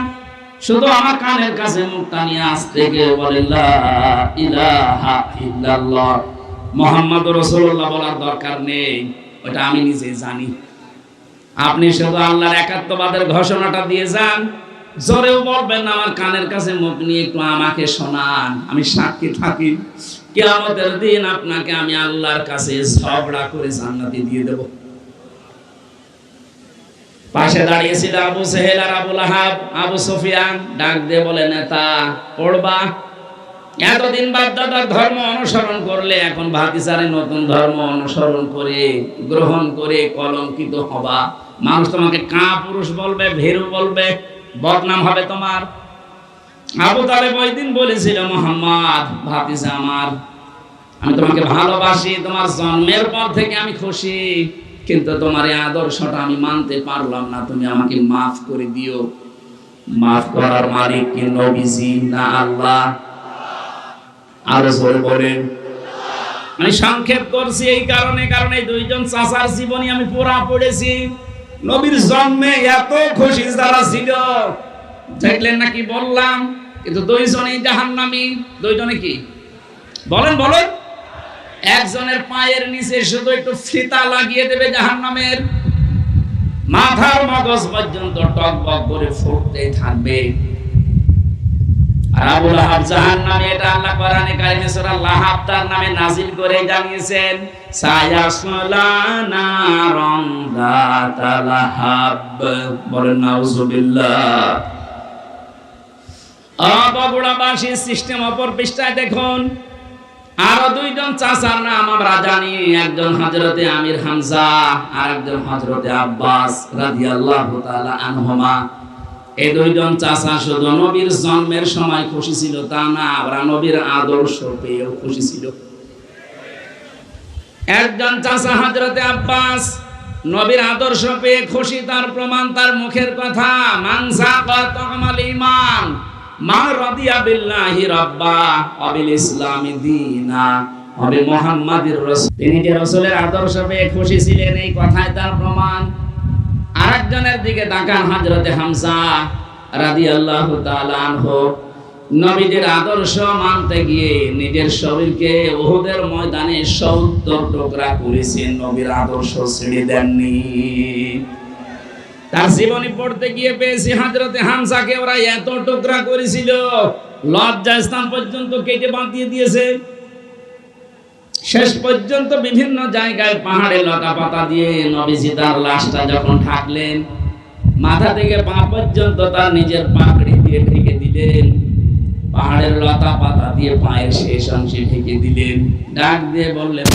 শুধু আমার কানের কাছে মুখটা নিয়ে আস্তে গিয়ে বলে লা ইলাহা ইল্লাল্লাহ, মুহাম্মাদুর রাসূলুল্লাহ বলার দরকার নেই, ওটা আমি নিজে জানি। আপনি শুধু আল্লাহর একাত্মবাদের ঘোষণাটা দিয়ে যান, জোরেও বলবেন না, আমার কানের কাছে মুখ নিয়ে একটু আমাকে শোনান, আমি সাক্ষী থাকি কিয়ামতের দিন আপনাকে আমি আল্লাহর কাছে ঝগড়া করে জান্নাতে দিয়ে দেব। পাশে দাঁড়িয়েছিল আবু সেহেল আর আবু লাহাব। আবু সুফিয়ান ডাক দিয়ে বলে, নেতা পড়বা, এতদিন বাপদাদার ধর্ম অনুসরণ করলে এখন ভাতিজারে নতুন ধর্ম অনুসরণ করে গ্রহণ করে কলঙ্কিত হবা। মানুষ তোমাকে কাপুরুষ বলবে, ভীরু বলবে, বদনাম হবে তোমার। আবু তালেব ওই দিন বলেছিল, মুহাম্মদ ভাতিজা আমার, আমি তোমাকে ভালোবাসি, তোমার জন্মের পর থেকে আমি খুশি, কিন্তু তোমার এই আদর্শটা আমি মানতে পারলাম না, তুমি আমাকে মাফ করে দিও। মাফ করার মালিক কি নবীজি না আল্লাহ? আরো জোরে বলেন। আমি সংক্ষেপ করছি এই কারণে, কারণ এই 2 জন চাচার জীবনী আমি পুরা পড়েছি। নবীর জন্মে এত খুশি যারা ছিল, দেখলেন নাকি বললাম, কিন্তু 2 জনই জাহান্নামী। 2 জনে কি বলেন? একজনের পায়ের নিচে শুধু একটু ফিতা লাগিয়ে দেবে জাহান্নামের, মাথার মগজ পর্যন্ত টকবক করে ফুটতেই থাকবে। আর আবু লাহাব জাহান্নামে, এটা আল্লাহ কোরআনে কারিমে সূরা লাহাব তার নামে নাজিল করে জানিয়েছেন, সায়াসলা নারান যাতা লাহাব। বলেন নাউযুবিল্লাহ। বগুড়াবাসী সিস্টেম অপর পৃষ্ঠায় দেখুন, আরো দুইজন চাচার নাম আমরা জানি, একজন হযরতে আমির হামজা আর একজন হযরতে আব্বাস রাদিয়াল্লাহু তাআলা আনহুমা। এই দুইজন চাচা শুধু নবীর জন্মের সময় খুশি ছিল তা না, ওরা নবীর আদর্শ পেয়েও খুশি ছিল। একজন চাচা হযরতে আব্বাস নবীর আদর্শ পেয়ে খুশি, তার প্রমাণ তার মুখের কথা, মান সাকা তামাল ঈমান মা রাদিয়া বিল্লাহি রাব্বা ওয়া বিল ইসলামি দীনা ওয়া বি মুহাম্মাদির রাসূল। তিনি যে রাসূলের আদর্শ পেয়ে খুশি ছিলেন, এই কথাই তার প্রমাণ। আরেকজনের দিকে তাকান, হযরতে হামজা রাদিয়াল্লাহু তাআলা আনহু নবীদের আদর্শ মানতে গিয়ে নিজের শরীরকে উহুদের ময়দানে ৭০ টুকরা করেছেন, নবীর আদর্শ ছেড়ে দেননি। তার জীবনী পড়তে গিয়ে পেয়েছি হযরতে হামজাকে ওরা এত টুকরা করেছিল, লজ্জাস্থান পর্যন্ত কেটে বাঁধিয়ে দিয়েছে। শেষ পর্যন্ত বিভিন্ন জায়গায় পাহাড়ে লতা পাতা দিয়ে নবীজি তার লাশটা যখন ঢাকলেন, মাথা থেকে পা পর্যন্ত তার নিজের পাগড়ি দিয়ে ঢেকে দিলেন, পাহাড়ের লতা পাতা দিয়ে পায়ের শেষ অংশে ঢেকে দিলেন। ডাক দিয়ে বললেন,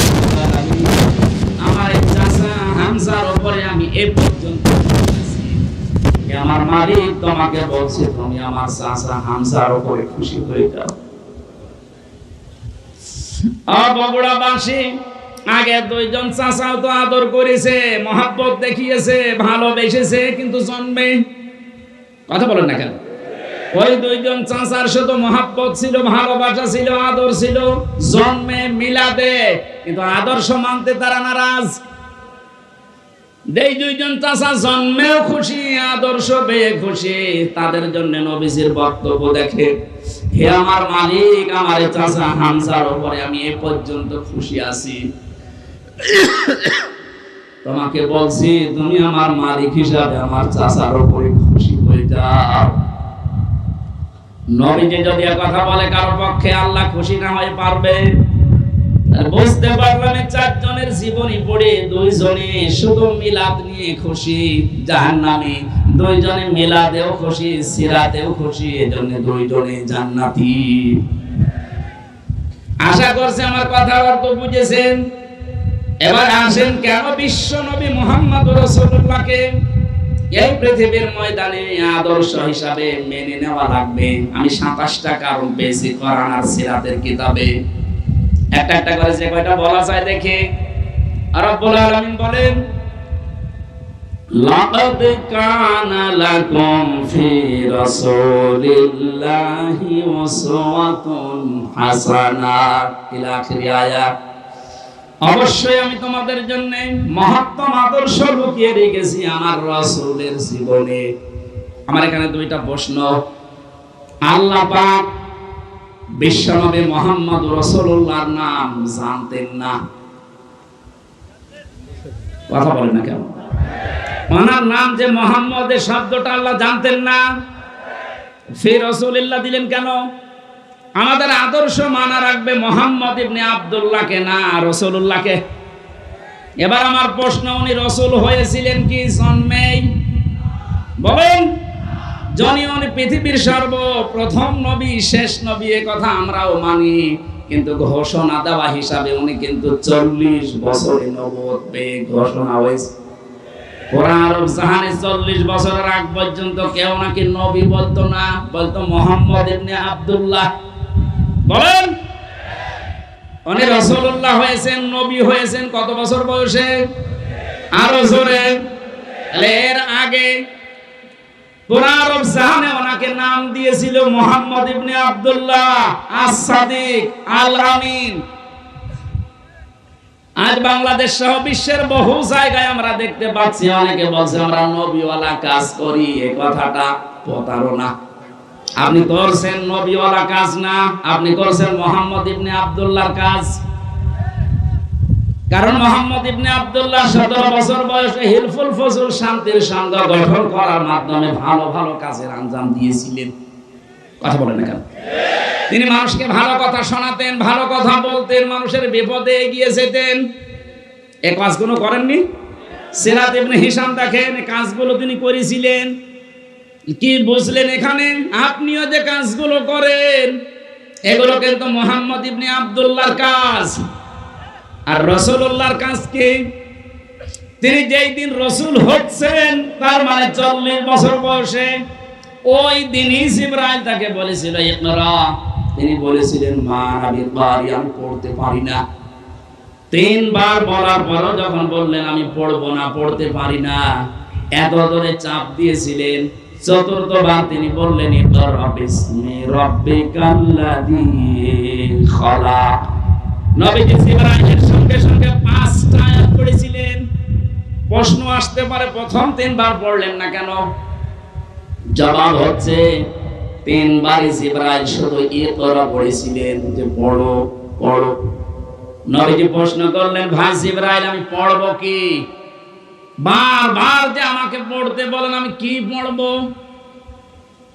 আমার এই চাচা হামজার উপরে আমি এ পর্যন্ত খুশি, আমার মালিক তোমাকে বলছে তুমি আমার চাচা হামজার উপরে খুশি হয়ে যাও। বগুড়াবাসী আগে দুইজন চাচাও তো আদর করেছে, মহব্বত দেখিয়েছে, ভালোবেসেছে, কিন্তু জন্মে কথা বলেন না কেন? ওই দুইজন চাচার শুধু মহব্বত ছিল, ভালোবাসা ছিল, আদর ছিল, জন্মে মিলাদে, কিন্তু আদর্শ মানতে তারা নারাজ। এই দুইজন চাচা জন্মেও খুশি, আদর্শ পেয়ে খুশি, তাদের জন্য নবীজির বক্তব্য দেখে, হে আমার মালিক, আমার চাচা হামজার উপরে আমি এ পর্যন্ত খুশি আছি, তোমাকে বলছি তুমি আমার মালিক হিসাবে আমার চাচার উপরে খুশি হয়ে যাও। নবীজি যদি কথা বলে কারো পক্ষে, আল্লাহ খুশি না হয়ে পারবে? বুঝতে পারলাম চারজনের জীবনী পড়ে দুইজনে শুধু মিলাদ নিয়ে খুশি, জাহান্নামী, দুইজনে মিলাদেও খুশি, সিরাতেও খুশি, এজন্য দুইজনে জান্নাতি। আশা করছি আমার কথা অর্থ বুঝেছেন। এবার আসেন, কেন বিশ্ব নবী মুহাম্মদ রাসূলুল্লাহকে এই পৃথিবীর ময়দানে আদর্শ হিসাবে মেনে নেওয়া লাগবে? আমি ২৭টা কারণ পেয়েছি কোরআন আর সিরাতের কিতাবে। একটা একটা করে যে কয়টা বলা যায় দেখে। রব্বুল আলামিন বলেন, লাকাদ কানা লাকুম ফি রাসূলিল্লাহি উসওয়াতুন হাসানাহ ইলা আখির আয়াত। অবশ্যই আমি তোমাদের জন্য মহত্তম আদর্শ লুকিয়ে রেখেছি আমার রাসূলের জীবনে। আমার এখানে দুইটা প্রশ্ন। আল্লাহ পাক বিশ্বনবী মুহাম্মদ রাসূলুল্লাহর নাম জানতেন না? কথা বলেন না কেন? ওনার নাম যে মুহাম্মদ, এই শব্দটা আল্লাহ জানতেন না? ফি রাসূলিল্লাহ দিলেন কেন? আমাদের আদর্শ মানা রাখবে মুহাম্মদ ইবনে আব্দুল্লাহকে, না রাসূলুল্লাহকে। এবার আমার প্রশ্ন, উনি রাসূল হয়েছিলেন কি জন্মেই? বলেন। যিনি উনি পৃথিবীর সর্বপ্রথম নবী, শেষ নবী, এ কথা আমরাও মানি, কিন্তু ঘোষণা দেওয়া হিসাবে উনি কিন্তু ৪০ বছরে নবুয়ত পেয়ে ঘোষণা হয়েছে। পুরা আরব জাহানে ৪০ বছরের আগ পর্যন্ত কেউ নাকি নবী বলতো না, বলতো মুহাম্মদ ইবনে আব্দুল্লাহ। বলেন। উনি রাসূলুল্লাহ হয়েছেন, নবী হয়েছেন কত বছর বয়সে? আরো জোরে। এর আগে পুরা আরব জাহানে ওনাকে নাম দিয়েছিল মুহাম্মদ ইবনে আব্দুল্লাহ আস-সাদিক আল আমিন। আজ বাংলাদেশ সহ বিশ্বের বহু জায়গায় আমরা দেখতে পাচ্ছি অনেকে বলছে আমরা নবীওয়ালা কাজ করি। এই কথাটা প্রতারণা। আপনি করছেন নবীওয়ালা কাজ না, আপনি করছেন মুহাম্মদ ইবনে আব্দুল্লাহর কাজ। কারণ মুহাম্মদ ইবনে আব্দুল্লাহ 17 বছর বয়সে হিলফুল ফজল শান্তির সংঘ গঠন করার মাধ্যমে ভালো ভালো কাজের আঞ্জাম দিয়েছিলেন। কথা বলেন না কেন? তিনি মানুষকে ভালো কথা শোনাতেন, ভালো কথা বলতেন, মানুষের বিপদে এগিয়ে যেতেন। এই কাজগুলো করেননি? সিরাত ইবনে হিশাম দেখেন কাজগুলো তিনি করেছিলেন। কি বুঝলেন এখানে? আপনিও যে কাজগুলো করেন এগুলো কিন্তু মুহাম্মদ ইবনে আব্দুল্লাহর কাজ। আর রাসূলুল্লাহর কাজ কি? তিনি যেই দিন রাসূল হচ্ছেন তার মানে 40 বছর বয়সে, ওই দিনই জিবরাইল তাকে বলেছিল ইকরা। তিনি বলেছিলেন মা আবি কারি, আমি পড়তে পারি না। 3 বার বলার পরও যখন বললেন আমি পড়বো না, পড়তে পারি না, এত ধরে চাপ দিয়েছিলেন। 4th বার তিনি বললেন ইকরা বিসমি রাব্বিকাল্লাযী খালাক। নবীজি জিবরাইলের সঙ্গে সঙ্গে 5টা আয়াত পড়েছিলেন। প্রশ্ন আসতে পারে প্রথম 3 বার পড়লেন না কেন? জবাব হচ্ছে 3 বারই জিবরাইল শুধু ইকরা পড়েছিলেন, যে পড়ো পড়ো। নবীজি প্রশ্ন করলেন ভাই জিবরাইল আমি পড়বো কি? বারবার যে আমাকে পড়তে বলেন, আমি কি পড়বো?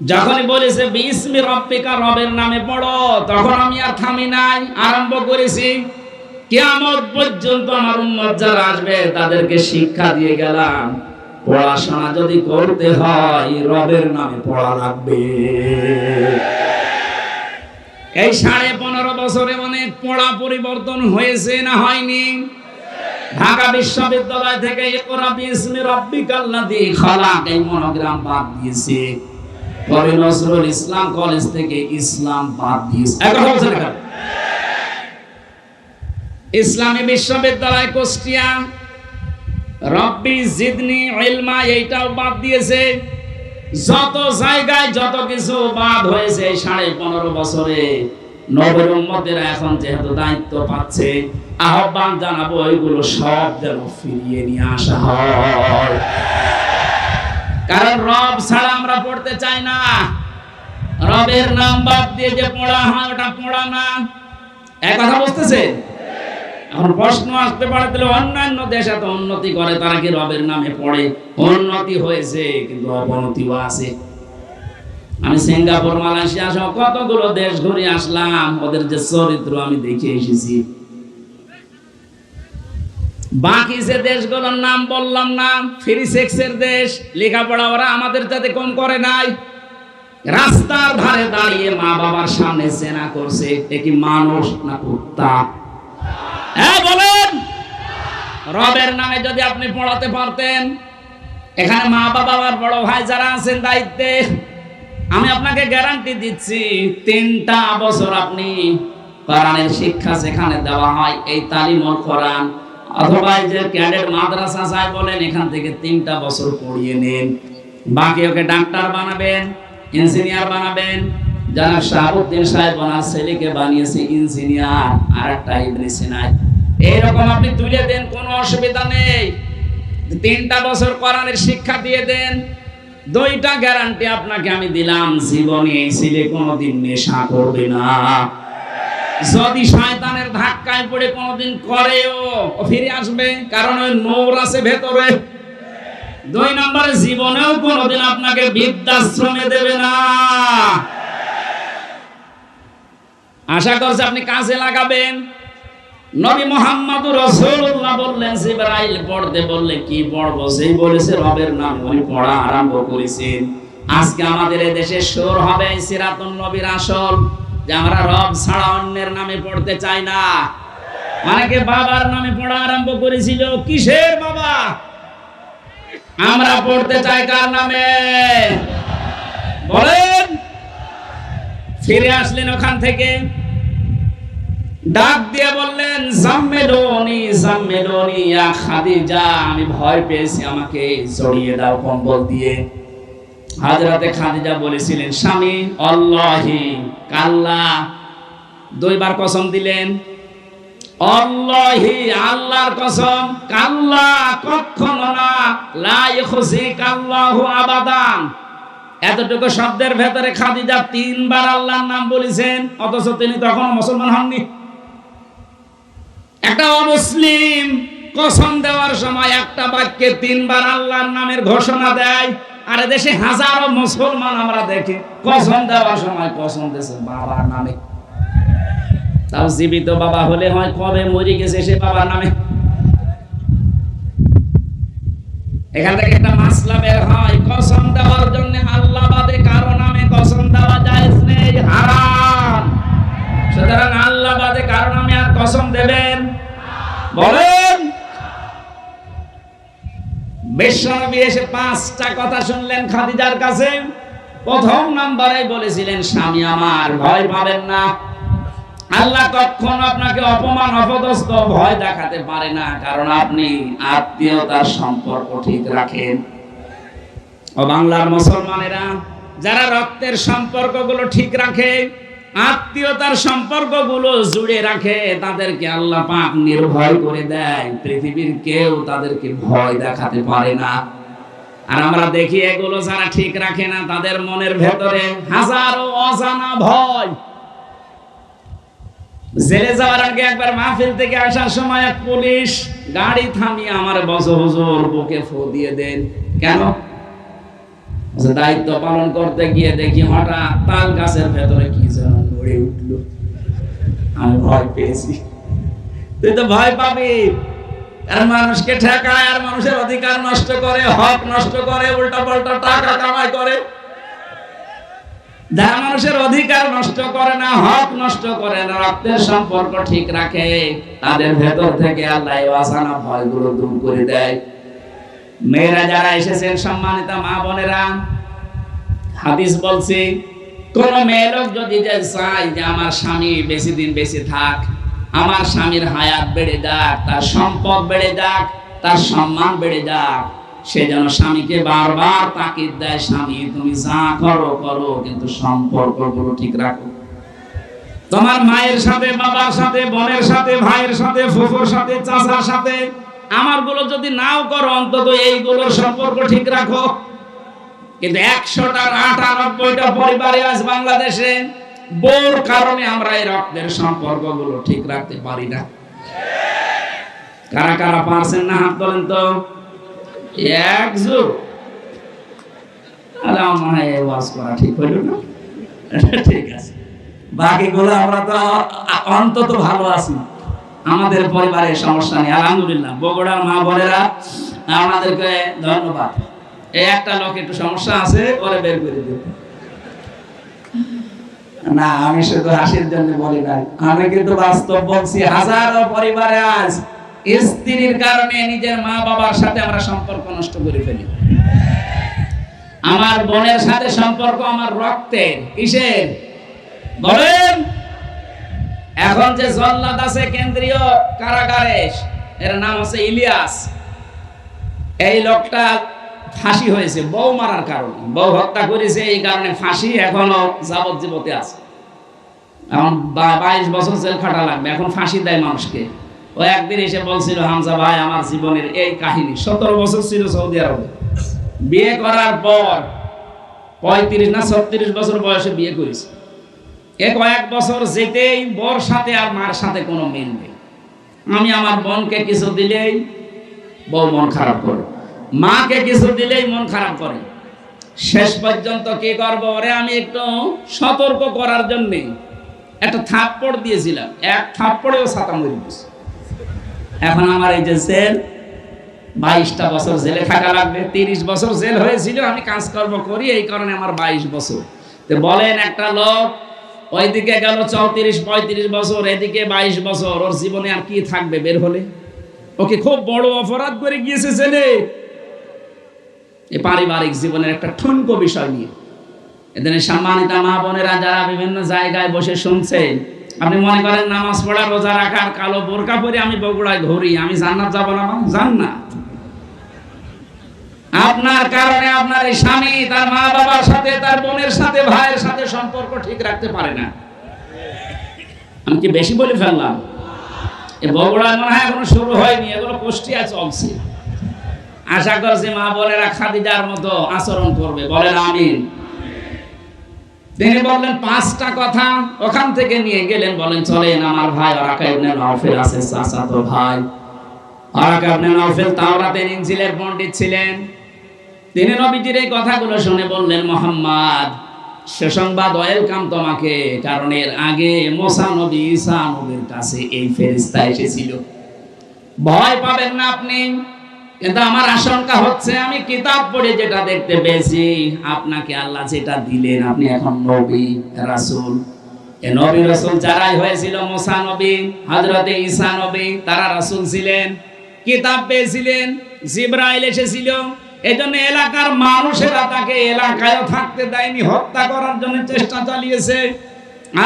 যখনই বলেছে বিসমি রাব্বিকা, রবের নামে পড়ো, তখন আমি আর থামি নাই, আরম্ভ করেছি। কিয়ামত পর্যন্ত আমার উম্মত যারা আসবে তাদেরকে শিক্ষা দিয়ে গেলাম, পড়াশোনা যদি করতে হয় রবের নামে পড়া লাগবে। এই 15.5 বছরে অনেক পড়া পরিবর্তন হয়েছে না হয়নি? ঢাকা বিশ্ববিদ্যালয় থেকে ইকরা বিসমি রাব্বিকাল্লাযী খালাক এই মনোগ্রাম বাদ দিয়েছে। পরে নজরুল ইসলাম কলেজ থেকে ইসলাম বাদ দিয়েছে। ইসলামী বিশ্ববিদ্যালয় কুষ্টিয়া রব্বি জিদনি ইলমা এইটাও বাদ দিয়েছে। যত জায়গায় যত কিছু বাদ হয়েছে 15.5 বছরে, নবীর উম্মতেরা এখন যেহেতু দায়িত্ব পাচ্ছে, আহ্বান জানাবো এগুলো সব যেন ফিরিয়ে নিয়ে আসা হয়। কারণ রব ছাড়া আমরা পড়তে চাই না। রবের নাম বাদ দিয়ে যে পড়া হয় ওটা পড়া না। এক কথা বুঝতেছে? এখন প্রশ্ন আসতে পারে তাহলে অন্যান্য দেশ এত উন্নতি করে, তারা কি রবের নামে পড়ে? উন্নতি হয়েছে কিন্তু অবনতিও আছে। আমি সিঙ্গাপুর, মালয়েশিয়া সহ কতগুলো দেশ ঘুরে আসলাম, ওদের যে চরিত্র আমি দেখে এসেছি। বাকি যে দেশগুলোর নাম বললাম না, ফ্রি সেক্সের দেশ, লেখাপড়া ওরা আমাদের যাতে কম করে নাই। রাস্তার ধারে দাঁড়িয়ে মা বাবার সামনে জেনা করছে, এ কি মানুষ না কুত্তা? হ্যাঁ বলেন। রবের নামে যদি আপনি পড়াতে পারতেন, এখানে মা বাবা আর বড় ভাই যারা আছেন দায়িত্বে, আমি আপনাকে গ্যারান্টি দিচ্ছি 3টা বছর আপনি কোরআনের শিক্ষা যেখানে দেওয়া হয়, এই তালিমুল কোরআন অথবা যে ক্যাডেট মাদ্রাসা চাই বলেন, এখান থেকে 3টা বছর পড়িয়ে নেন। বাকি ওকে ডাক্তার বানাবেন, ইঞ্জিনিয়ার বানাবেন। জানাব শাহাবুদ্দিন সাহেব ওনার ছেলেকে বানিয়েছে ইঞ্জিনিয়ার, আর একটা ইবনে সিনায়। এইরকম আপনি তুলে দেন, কোনো অসুবিধা নেই। 3টা বছর কোরআনের শিক্ষা দিয়ে দেন, 2টা গ্যারান্টি আপনাকে আমি দিলাম, জীবনে এই ছেলে কোনোদিন নেশা করবে না। যদি শয়তানের ধাক্কায় পড়ে কোনোদিন করেও, ও ফিরে আসবে, কারণ ওই নূর আছে ভেতরে। 2 নম্বরে জীবনেও কোনোদিন আপনাকে বৃদ্ধাশ্রমে দেবে না। আশা করছি আপনি কাজে লাগাবেন। নবী মুহাম্মদুর রাসূলুল্লাহ বললেন জিবরাইল পড়তে বললে কি পড়বো? সেই বলেছে রবের নাম, উনি পড়া আরম্ভ করেছেন। আজকে আমাদের এই দেশে শুরু হবে সিরাতুন নবীর আসল, যে আমরা রব ছাড়া অন্যের নামে পড়তে চাই না। অনেকে বাবার নামে পড়া আরম্ভ করেছিল। কিসের বাবা? আমরা পড়তে চাই কার নামে বলেন? ফিরে আসলেন ওখান থেকে, ডাক দিয়ে বললেন জাম্মেলুনি জাম্মেলুনি ইয়া খাদিজা, আমি ভয় পেয়েছি, আমাকে জড়িয়ে দাও কম্বল দিয়ে। হযরতে খাদিজা বলেছিলেন স্বামী আল্লাহি কাল্লা, 2 বার কসম দিলেন, আল্লাহি আল্লাহর কসম, কাল্লা কখনো না, লা ইখজিকাল্লাহু আবাদান। এতটুকু শব্দের ভেতরে খাদিজা 3 বার আল্লাহর নাম বলেছেন, অথচ তিনি তখন মুসলমান হননি। একটা অমুসলিম কসম দেওয়ার সময় একটা বাক্যে 3 বার আল্লাহর নামের ঘোষণা দেয়। আর দেশে হাজারো মুসলমান আমরা দেখি কসম দেওয়ার সময় কসম দিয়েছে বাবার নামে। তাও জীবিত বাবা হলে হয় কবে মরে গেছে সে বাবার নামে। এখান থেকে একটা মাসলা বের হয়, কসম দেওয়ার জন্য আল্লাহ বাদে কারো নামে কসম দেওয়া জায়েজ নেই, হারাম। সুতরাং আল্লাহ বাদে কারো নামে আর কসম দেবেন বলেন। বিশ্বনবী এসে 5টা কথা শুনলেন খাদিজার কাছে। প্রথম নম্বরে বলেছিলেন, স্বামী আমার ভয় পাবেন না, আল্লাহ কখনো আপনাকে অপমান অপদস্থ ভয় দেখাতে পারে না, কারণ আপনি আত্মীয়তার সম্পর্ক ঠিক রাখেন। ও বাংলার মুসলমানেরা, যারা রক্তের সম্পর্কগুলো ঠিক রাখে, আত্মীয়তার সম্পর্কগুলো জুড়ে রাখে, তাদেরকে আল্লাহ পাক নির্ভয় করে দেয়। পৃথিবীর কেউ তাদেরকে ভয় দেখাতে পারে না। আর আমরা দেখি এগুলো যারা ঠিক রাখে না, তাদের মনের ভেতরে হাজারো অজানা ভয়। জেলে যাওয়ার আগে একবার মাহফিল থেকে আসার সময় এক পুলিশ গাড়ি থামিয়ে আমার বসো হুজুর বুকে ফু দিয়ে দেন। কেন? দায়িত্ব পালন করতে গিয়ে দেখি হঠাৎ তাল গাছের ভেতরে কি যেন নড়ে উঠলো। আমি ভয় পেয়েছি। তুই তো ভয় পাবি, আর মানুষকে ঠেকায়, আর মানুষের অধিকার নষ্ট করে, হক নষ্ট করে, উল্টা পাল্টা টাকা কামাই করে। যারা মানুষের অধিকার নষ্ট করে না, হক নষ্ট করে না, রক্তের সম্পর্ক ঠিক রাখে, তাদের ভেতর থেকে আল্লাহ অজানা ভয়গুলো দূর করে দেয়। মেয়েরা যারা এসেছেন, সম্মানিত মা বোনেরা, হাদিস বলছে, কোন মেয়ে লোক যদি চায় যে আমার স্বামী বেশি দিন বেঁচে থাক, আমার স্বামীর হায়াত বেড়ে যাক, তার সম্পদ বেড়ে যাক, তার সম্মান বেড়ে যাক, সে যেন স্বামীকে বারবার তাকিদ দেয়, স্বামী তুমি যা করো করো, কিন্তু সম্পর্কগুলো ঠিক রাখো। তোমার মায়ের সাথে, বাবার সাথে, বোনের সাথে, ভাইয়ের সাথে, ফুফুর সাথে, চাচার সাথে আমারগুলো যদি নাও করো, অন্তত এইগুলোর সম্পর্ক ঠিক রাখো। কিন্তু 100টার 98টা পরিবারে আজ বাংলাদেশে বউর কারণে আমরা এই রক্তের সম্পর্কগুলো ঠিক রাখতে পারি না। কারা কারা পারছেন না হাত তোলেন তো। একজোট আমার মনে হয় ওয়াজ করা ঠিক হইল না। ঠিক আছে, বাকিগুলো আমরা তো অন্তত ভালো আছি, আমাদের পরিবারের সমস্যা নেই আলহামদুলিল্লাহ। বগুড়ার মা বোনেরা আমাদেরকে ধন্যবাদ। এই একটা লোক একটু সমস্যা আছে, ওরে বের করে দিও না। আমি শুধু হাসির জন্য বলি নাই, আমি কিন্তু বাস্তব বলছি। হাজারো পরিবারে আজ স্ত্রীর কারণে নিজের মা বাবার সাথে আমরা সম্পর্ক নষ্ট করে ফেলি। আমার বোনের সাথে সম্পর্ক আমার রক্তের, কিসের বলেন? এখন যে জল্লাদ আছে কেন্দ্রীয় কারাগারে, এর নাম হচ্ছে ইলিয়াস। এই লোকটা ফাঁসি হয়েছে বউ মারার কারণে, বউ হত্যা করেছে, এই কারণে ফাঁসি, এখনো যাবজ্জীবতে আছে। এখন 22 বছর জেল খাটা লাগবে, এখন ফাঁসি দেয় মানুষকে। ও একদিন এসে বলছিল, হামজা ভাই আমার জীবনের এই কাহিনী। 17 বছর ছিল সৌদি আরবে, বিয়ে করার পর 35 না 36 বছর বয়সে বিয়ে করেছে। কয়েক বছর যেতেই বর সাথে আর মার সাথে কোনো মিল নেই। আমি আমার বোনকে কিছু দিলেই বউ মন খারাপ করে, মাকে কিছু দিলেই মন খারাপ করে। শেষ পর্যন্ত কি করবো, ওরে আমি একটু সতর্ক করার জন্য একটা থাপ্পড় দিয়েছিলাম, এক থাপ্পড়েও ছাতা মরে গেছে। এখন আমার এই যে জেল, 22টা বছর জেলে থাকা লাগবে। 30 বছর জেল হয়েছিল, আমি কাজকর্ম করি, এই কারণে আমার 22 বছর। তো বলেন, একটা লোক ওইদিকে গেল 34-35 বছর, এদিকে 22 বছর, ওর জীবনে আর কি থাকবে বের হলে? ওকে খুব বড় অপরাধ করে গিয়েছে জেলে। এই পারিবারিক জীবনের একটা ঠুনকো বিষয় নিয়ে এদের সম্মানিত মা বোনেরা যারা বিভিন্ন জায়গায় বসে শুনছেন, আপনি মনে করেন নামাজ পড়া, রোজা রাখার, কালো বোরকা পরে আমি বগুড়ায় ঘুরি, আমি জান্নাত যাব না? জান্নাত আপনার কারণে আপনার এই স্বামী তার মা বাবার সাথে, তার বোনের সাথে, ভাইয়ের সাথে সম্পর্ক ঠিক রাখতে পারে না। আমি কি বেশি বলে ফেললাম? এই বগুড়ায় মনে হয় এখনো শুরু হয়নি, এগুলো কুষ্টিয়া চলছে। আশা করছি মা বোনেরা খাদিজার মতো আচরণ করবে, বলেন আমিন। তিনি বললেন 5টা কথা, ওখান থেকে নিয়ে গেলেন, বলেন চলেন আমার ভাই ওরাকা ইবনে নাওফেল আছে, চাচাতো ভাই ওরাকা ইবনে নাওফেল তাওরাতের ইনজিলের পণ্ডিত ছিলেন। তিনি নবীজির এই কথাগুলো শুনে বললেন, মুহাম্মদ সুসংবাদ, ওয়েলকাম তোমাকে, কারণ এর আগে মুসা নবী ঈসা নবীর কাছে এই ফেরেশতা এসেছিল, ভয় পাবেন না আপনি। কিন্তু আমার আশঙ্কা হচ্ছে, আমি কিতাব পড়ে যেটা দেখতে পেয়েছি, আপনাকে আল্লাহ যেটা দিলেন, আপনি এখন নবী রাসূল। এই নবী রাসূল যারাই হয়েছিল, মুসা নবী, হযরতে ঈসা নবী, তারা রাসূল ছিলেন, কিতাব পেয়েছিলেন, জিবরাইল এসেছিল। এজন্য এলাকার মানুষেরা তাকে এলাকায় থাকতে দেয়নি, হত্যা করার জন্য চেষ্টা চালিয়েছে।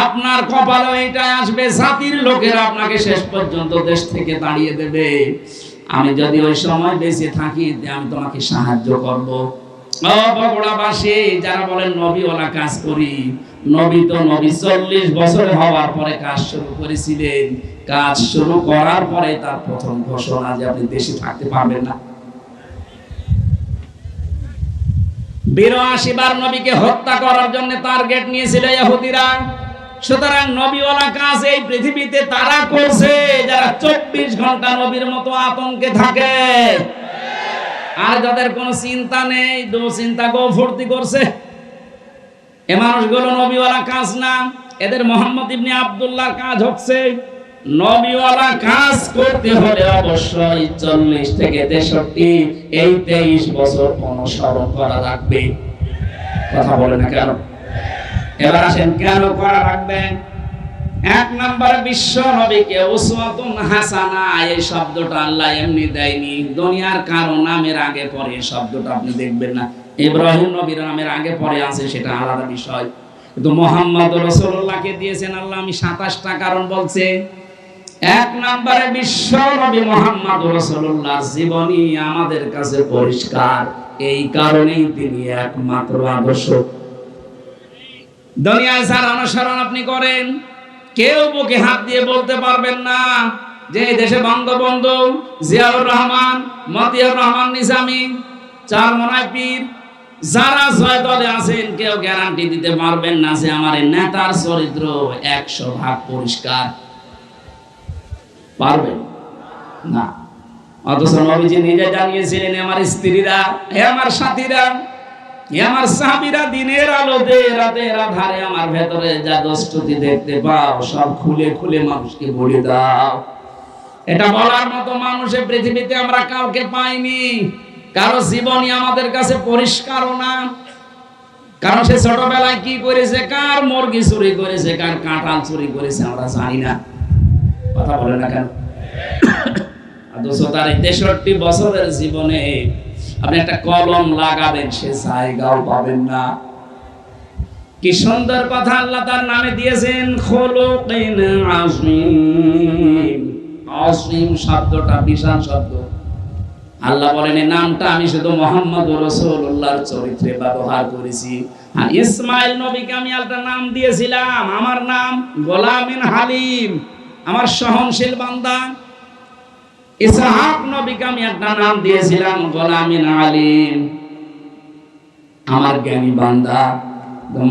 আপনার কপালে এটাই আসবে, জাতির লোকেরা আপনাকে শেষ পর্যন্ত দেশ থেকে তাড়িয়ে দেবে। আমি যদি ওই সময় বেঁচে থাকি, আমি তোমাকে সাহায্য করব। ও বগুড়াবাসী যারা বলেন নবীওয়ালা কাজ করি, নবী তো নবী 40 বছর হওয়ার পরে কাজ শুরু করেছিলেন। কাজ শুরু করার পরে তার প্রথম ঘোষণা যে আপনি দেশে থাকতে পারবেন না। 82 বার নবীকে হত্যা করার জন্য টার্গেট নিয়েছিল ইহুদিরা। সুতরাং নবীওয়ালা কাজ এই পৃথিবীতে তারা করছে যারা 24 ঘন্টা নবীর মতো আতঙ্কে থাকে, আর যাদের কোনো চিন্তা নেই, দুশ্চিন্তা ফুর্তি করছে, এ মানুষগুলো নবীওয়ালা কাজ না। এদের মোহাম্মদ ইবনে আব্দুল্লাহর কাজ হচ্ছে নবীওয়ালা কাজ করতে হলে অবশ্যই 40 থেকে 63 এই 23 বছর অনুসরণ করা লাগবে। কথা বলে না কেন? এবার আসেন কেন করা রাখবেন। 1 নম্বরে বিশ্ব নবীকে উসওয়াতুন হাসানা, এই শব্দটা আল্লাহ এমনি দেয়নি, দুনিয়ার কারো নামের আগে পরে এই শব্দটা আপনি দেখবেন না। ইব্রাহিম নবীর নামের আগে পরে আছে, সেটা আলাদা বিষয়, কিন্তু মুহাম্মদ রাসূলুল্লাহকে দিয়েছেন আল্লাহ। আমি 27টা কারণ বলছি। 1 নম্বরে বিশ্ব নবী মুহাম্মদ রাসূলুল্লাহর জীবনী আমাদের কাছে পরিষ্কার, এই কারণেই তিনি একমাত্র আদর্শ। দুনিয়ায় যার অনুসরণ আপনি করেন, কেউ বুকে হাত দিয়ে বলতে পারবেন না যে এই দেশে বঙ্গবন্ধু, জিয়াউর রহমান, মতিয়ার রহমান নিজামী, চারমোনাই পীর, যারা জয় দলে আছেন, কেউ গ্যারান্টি দিতে পারবেন না যে আমার এই নেতার চরিত্র 100% পরিষ্কার। পারবেন না। অথচ নবীজি নিজে জানিয়েছিলেন, আমার স্ত্রীরা, হে আমার সাথীরা, আমার সাহাবীরা, দিনের আলোতে রাতের আধারে আমার ভেতরে যা দোষত্রুটি দেখতে পাও সব খুলে খুলে মানুষকে বলে দাও। এটা বলার মতো মানুষের পৃথিবীতে আমরা কাউকে পাইনি। কারো জীবনী আমাদের কাছে পরিষ্কারও না, কারণ সে ছোটবেলায় কি করেছে, কার মুরগি চুরি করেছে, কার কাঁঠাল চুরি করেছে আমরা জানি না। কথা বলে না কেন? অথচ তার 63 বছরের জীবনে আপনি একটা কলম লাগাবেন, সে জায়গাও পাবেন না। কি সুন্দর কথা আল্লাহ তার নামে দিয়েছেন, খুলুকিন আযীম। আযীম শব্দটা বিশাল শব্দ। আল্লাহ বলেন এই নামটা আমি শুধু মুহাম্মদুর রাসূলুল্লাহর চরিত্রে ব্যবহার করেছি। আর ইসমাইল নবীকে আমি একটা নাম দিয়েছিলাম, আমার নাম গোলামিন হালিম, আমার সহনশীল বান্দা। ইসহাক নবীকে আমি একটা নাম দিয়েছিলাম গোলামিন আলিম, আমার জ্ঞানী বান্দা।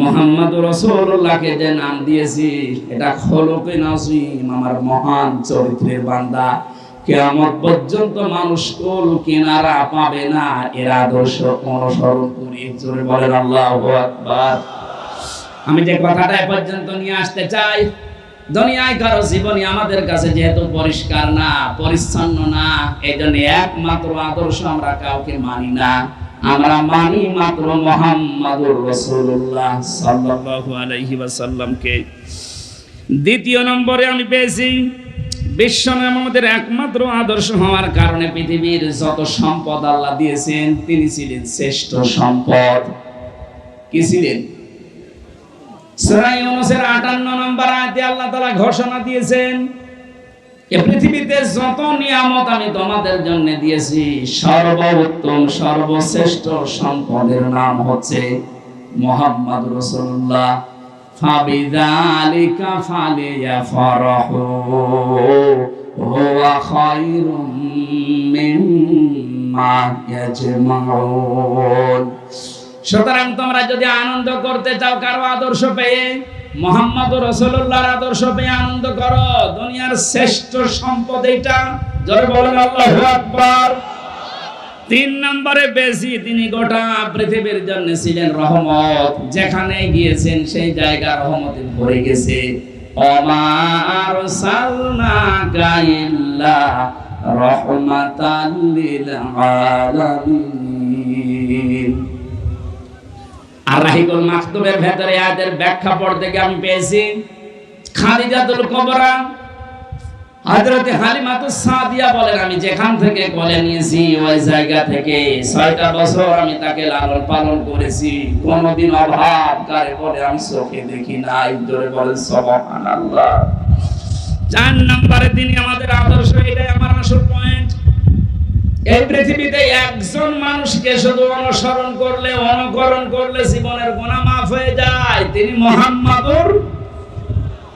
মুহাম্মদুর রাসূলুল্লাহকে যে নাম দিয়েছি, এটা খুলুকিন আযীম, আমার মহান চরিত্রের বান্দা। কিয়ামত পর্যন্ত মানুষ কুল কিনারা পাবে না এর আদর্শ অনুসরণ করে। জোরে বলেন আল্লাহু আকবার। আমি যে কথাটা এ পর্যন্ত নিয়ে আসতে চাই, দুনিয়ায় কারো জীবনী আমাদের কাছে যেহেতু পরিষ্কার না, পরিচ্ছন্ন না, এজন্য একমাত্র আদর্শ আমরা কাউকে মানি না। আমরা মানি মাত্র মুহাম্মদুর রাসূলুল্লাহ সাল্লাল্লাহু আলাইহি ওয়াসাল্লামকে। দ্বিতীয় নম্বরে আমি পেয়েছি বিশ্বনবী আমাদের একমাত্র আদর্শ হওয়ার কারণে পৃথিবীর যত সম্পদ আল্লাহ দিয়েছেন, তিনি ছিলেন শ্রেষ্ঠ সম্পদ। কি ছিলেন? সূরা ইউনূসের 58 নম্বর আয়াতে আল্লাহ তাআলা ঘোষণা দিয়েছেন, এই পৃথিবীতে যত নিয়ামত আমি তোমাদের জন্য দিয়েছি, সর্বোত্তম সর্বশ্রেষ্ঠ সম্পদের নাম হচ্ছে মুহাম্মদুর রাসূলুল্লাহ। ফাবিযালিকা ফালিয়াফরাহু হুয়া খায়রুম মিম্মা ইয়াজমাউন। সুতরাং তোমরা যদি আনন্দ করতে চাও কারো আদর্শ পেয়ে, মুহাম্মদুর রাসূলুল্লাহর আদর্শ পেয়ে আনন্দ করো। দুনিয়ার শ্রেষ্ঠ সম্পদ এটা। জোরে বলেন আল্লাহু আকবার। 3 নম্বরে বেশি তিনি গোটা পৃথিবীর জন্য ছিলেন রহমত। যেখানে গিয়েছেন সেই জায়গা রহমতে ভরে গেছে। ওমা আরসালনাকা ইল্লা রাহমাতাল লিল আলামিন। আর রাহিকুল মাকতুবের ভেতরে আয়াতের ব্যাখ্যা পড়তে গিয়ে আমি পেয়েছি খাদিজাতুল কুবরা হযরতে হালিমাতুস সাদিয়া বলেন, আমি যেখান থেকে কোলে নিয়েছি ওই জায়গা থেকে 6টা বছর আমি তাকে লালন পালন করেছি, কোনোদিন অভাব কারে বলে আমি চোখে দেখি নাই। জোরে বলেন সুবহানাল্লাহ। 4 নম্বরে তিনি আমাদের আদর্শ, এটাই আমার আসল পয়েন্ট। এই পৃথিবীতে একজন মানুষকে শুধু অনুসরণ করলে, অনুকরণ করলে জীবনের গুনাহ মাফ হয়ে যায়, তিনি মুহাম্মাদুর।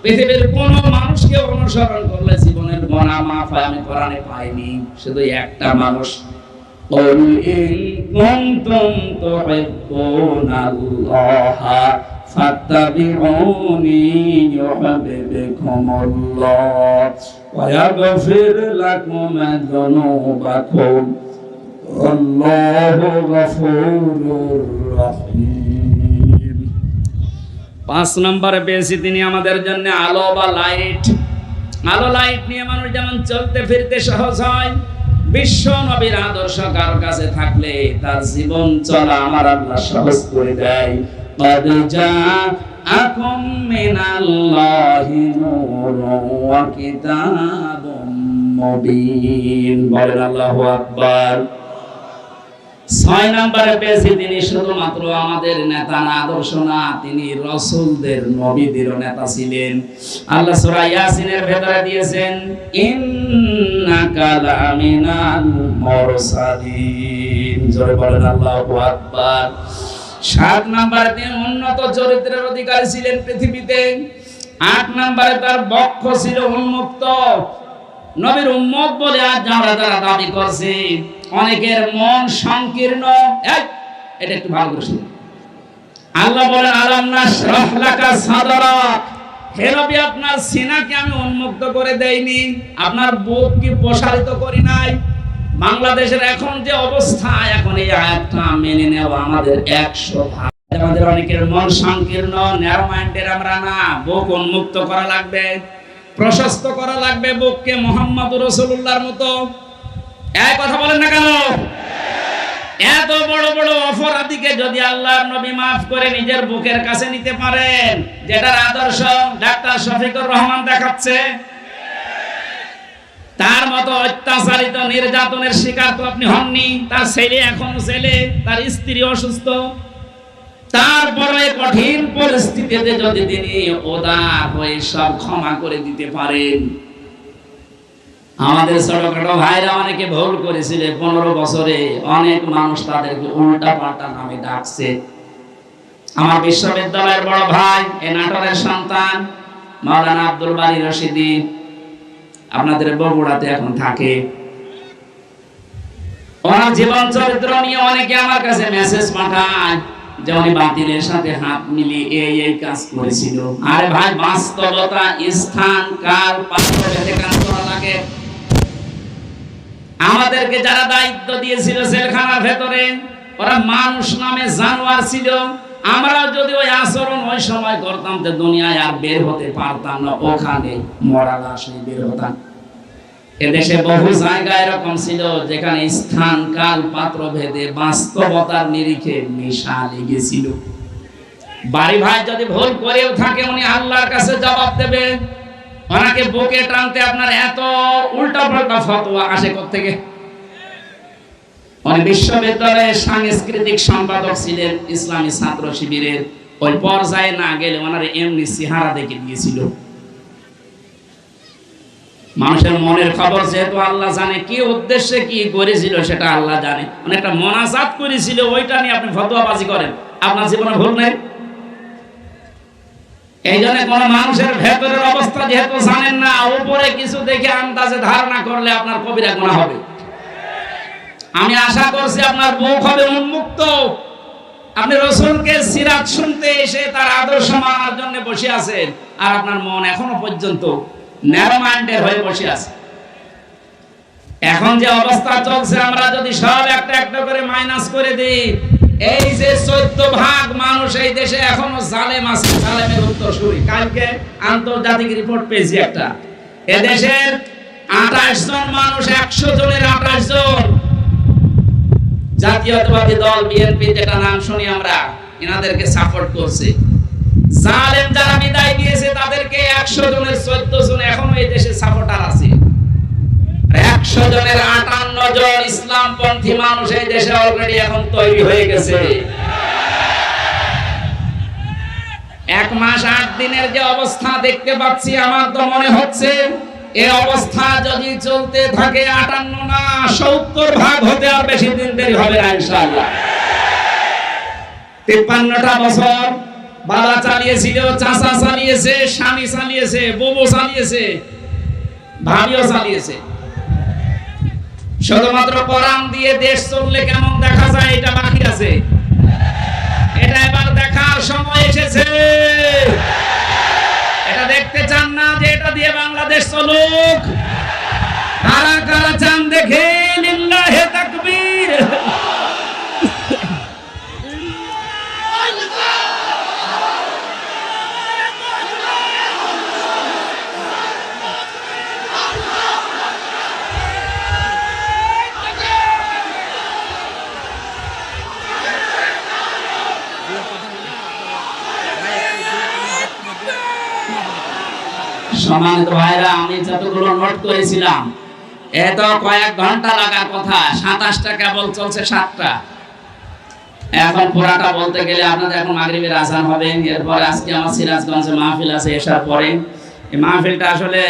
পৃথিবীর কোন মানুষকে অনুসরণ করলে জীবনের গুনাহ মাফ হয় আমি কোরআনে পাইনি, শুধু একটা মানুষ। কুল ইন কুনতুম তুহিব্বুনাল্লাহা ফাত্তাবিউনি ইউহিব্বুকুমুল্লাহ ওয়া ইয়াগফির লাকুম যুনুবাকুম আল্লাহু গফুরুর রহিম। 5 নম্বরে পেয়েছি তিনি আমাদের জন্য আলো বা লাইট। আলো লাইট নিয়ে মানুষ যেমন চলতে ফিরতে সহজ হয়, বিশ্ব নবীর আদর্শ কারো কাছে থাকলে তার জীবন চলা আমার আল্লাহ সহজ করে দেয়। قد جاءكم من الله نور وكتاب مبين বলেন আল্লাহু আকবার। 6 নম্বরে পেয়েছি তিনি শুধুমাত্র আমাদের নেতা না, আদর্শ না, তিনি রাসূলদের নবীদেরও নেতা ছিলেন। আল্লাহ সূরা ইয়াসিনের ভেতরে দিয়েছেন ইন্নাকা লামিনাল মুরসালিন। জোরে বলেন আল্লাহু আকবার। 7 নম্বরে তিনি উন্নত চরিত্রের অধিকারী ছিলেন পৃথিবীতে। 8 নম্বরে তার বক্ষ ছিল উন্মুক্ত। নবীর উম্মত বলে আজ যারা দাবি করছে, অনেকের মন সংকীর্ণ। এটা একটু ভালো করে শুনুন। আল্লাহ বলেন আলাম নাশরাহ লাকা সাদরাক, হে নবী আপনার সিনাকে আমি উন্মুক্ত করে দেইনি, আপনার বুক কি প্রসারিত করি নাই? বাংলাদেশের এখন যে অবস্থা, এখন এই আয়াতটা মেনে নেওয়া আমাদের 100 ভাগ। আমাদের অনেকের মন সংকীর্ণ, ন্যারো মাইন্ডের আমরা না। বুক উন্মুক্ত করা লাগবে, প্রশস্ত করা লাগবে বুককে মুহাম্মদুর রাসূলুল্লাহর মতো। এই কথা বলেন না কেন? এত বড় বড় অপরাধীকে যদি আল্লাহর নবী মাফ করে নিজের বুকের কাছে নিতে পারেন, যেটার আদর্শ ডাক্তার শফিকুর রহমান দেখাচ্ছে, তার মতো অত্যাচারিত নির্যাতনের শিকার তো আপনি হননি। তার ছেলে এখনো ছেলে, তার স্ত্রী অসুস্থ, তারপরে কঠিন পরিস্থিতিতে যদি তিনি উদার হয়ে সব ক্ষমা করে দিতে পারেন। আমাদের ছোটখাটো ভাইরা অনেকে ভুল করেছিল, 15 বছরে অনেক মানুষ তাদেরকে উল্টা পাল্টা নামে ডাকছে। আমার বিশ্ববিদ্যালয়ের বড় ভাই, এ নাটোরের সন্তান, মাওলানা আব্দুল বারী রশিদি, আপনাদের বগুড়াতে এখন থাকে। ওনার জীবন চরিত্র নিয়ে অনেকে আমার কাছে মেসেজ পাঠায় যে উনি বাতিলের সাথে হাত মিলিয়ে এই কাজ করেছিল। আরে ভাই, বাস্তবতা, স্থান, কাল, পাত্র ভেদে কাজ করা লাগে। আমাদেরকে যারা দায়িত্ব দিয়েছিল জেলখানার ভেতরে, ওরা মানুষ নামে জানোয়ার ছিল। আমরা যদি ওই আচরণ ওই সময় করতাম তো দুনিয়ায় আর বের হতে পারতাম না, ওখানে মরা লাশ নিয়ে বের হতাম। এদেশে বহু জায়গা এরকম ছিল যেখানে স্থান, কাল, পাত্র ভেদে বাস্তবতার নিরিখে মিশা লেগেছিল। বাড়ি ভাই যদি ভুল করেও থাকে, উনি আল্লাহর কাছে জবাব দেবে। ওনাকে বুকে টানতে আপনার এত উল্টা পাল্টা ফতোয়া আসে কোত্থেকে? উনি বিশ্ববিদ্যালয়ের সাংস্কৃতিক সম্পাদক ছিলেন ইসলামী ছাত্র শিবিরের। ওই পর্যায়ে না গেলে ওনার এমনি চেহারা দেখে দিয়েছিল। মানুষের মনের খবর যেহেতু আল্লাহ জানে, কি উদ্দেশ্যে কি করেছিল সেটা আল্লাহ জানে। অনেকটা মোনাজাত করেছিল, ওইটা নিয়ে আপনি ফতোয়াবাজি করেন, আপনার জীবনে ভুল নেই। এই জন্য কোন মানুষের ভেতরের অবস্থা যেহেতু জানেন না, উপরে কিছু দেখে আন্দাজে ধারণা করলে আপনার কবিরা গুনাহ হবে। আমি আশা করছি আপনার বুক হবে উন্মুক্ত, আপনি রাসূলকে সিরাত শুনতে এসে তার আদর্শ মানার জন্য বসে আছেন, আর আপনার মন এখনো পর্যন্ত ন্যারো মাইন্ডের হয়ে বসে আছে। এখন যে অবস্থা চলছে, আমরা যদি সব একটা একটা করে মাইনাস করে দিই, এই যে 14 ভাগ মানুষ এই দেশে এখনো জালেম আছে, জালেমের উত্তরসূরি। কালকে আন্তর্জাতিক রিপোর্ট পেয়েছি একটা, এদেশের 28 জন মানুষ, 100 জনের 28 জন জাতীয়তাবাদী দল বিএনপি, যেটা নাম শুনি আমরা, এনাদেরকে সাপোর্ট করছে। জালেম যারা বিদায় দিয়েছে তাদেরকে 100 জনের 14 জন এখনো এই দেশে সাপোর্টার আছে। 100 জনের 58 জন ইসলামপন্থী মানুষ এই দেশে অলরেডি এখন তৈরি হয়ে গেছে। 1 মাস 8 দিনের যে অবস্থা দেখতে পাচ্ছি, আমার তো মনে হচ্ছে এই অবস্থা যদি চলতে থাকে 58 না 70 ভাগ হতে আর বেশি দিন দেরি হবে না ইনশাআল্লাহ। 53টা বছর বাবা চালিয়েছিল, চাচা চালিয়েছে, স্বামী চালিয়েছে, বুবু চালিয়েছে, ভাবিও চালিয়েছে। শুধুমাত্র কোরআন দিয়ে দেশ চললে কেমন দেখা যায় এটা বাকি আছে। এটা এবার দেখার সময় এসেছে। এটা দেখতে চান না যে এটা দিয়ে বাংলাদেশ চলুক? কারা কারা চান দেখে? লিল্লাহে তাকবীর। সম্মানিত ভাইরা, আমি যতগুলো নোট করেছিলাম এত কয়েক ঘন্টা লাগার কথা, 27টা কেবল চলছে, 7টা। এখন পুরাটা বলতে গেলে আপনাদের এখন মাগরিবের আজান হবে, এরপর আজকে আমার সিরাজগঞ্জে মাহফিল আছে এসার পরে। এই মাহফিলটা আসলে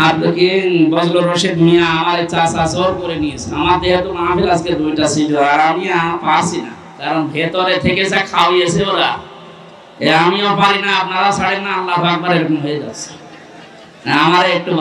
আব্দুল বজলুর রশিদ মিয়া আমার চাচা জোর করে নিয়েছে। আমার যেহেতু মাহফিল আজকে 2টা ছিল, আর আমি পারছি না, কারণ ভেতরে থেকে যা খাওয়িয়েছে ওরা, আমিও পারি না, আপনারা ছাড়েন না, আল্লাহু আকবার, এরকম হয়ে যাচ্ছে। আমার একটু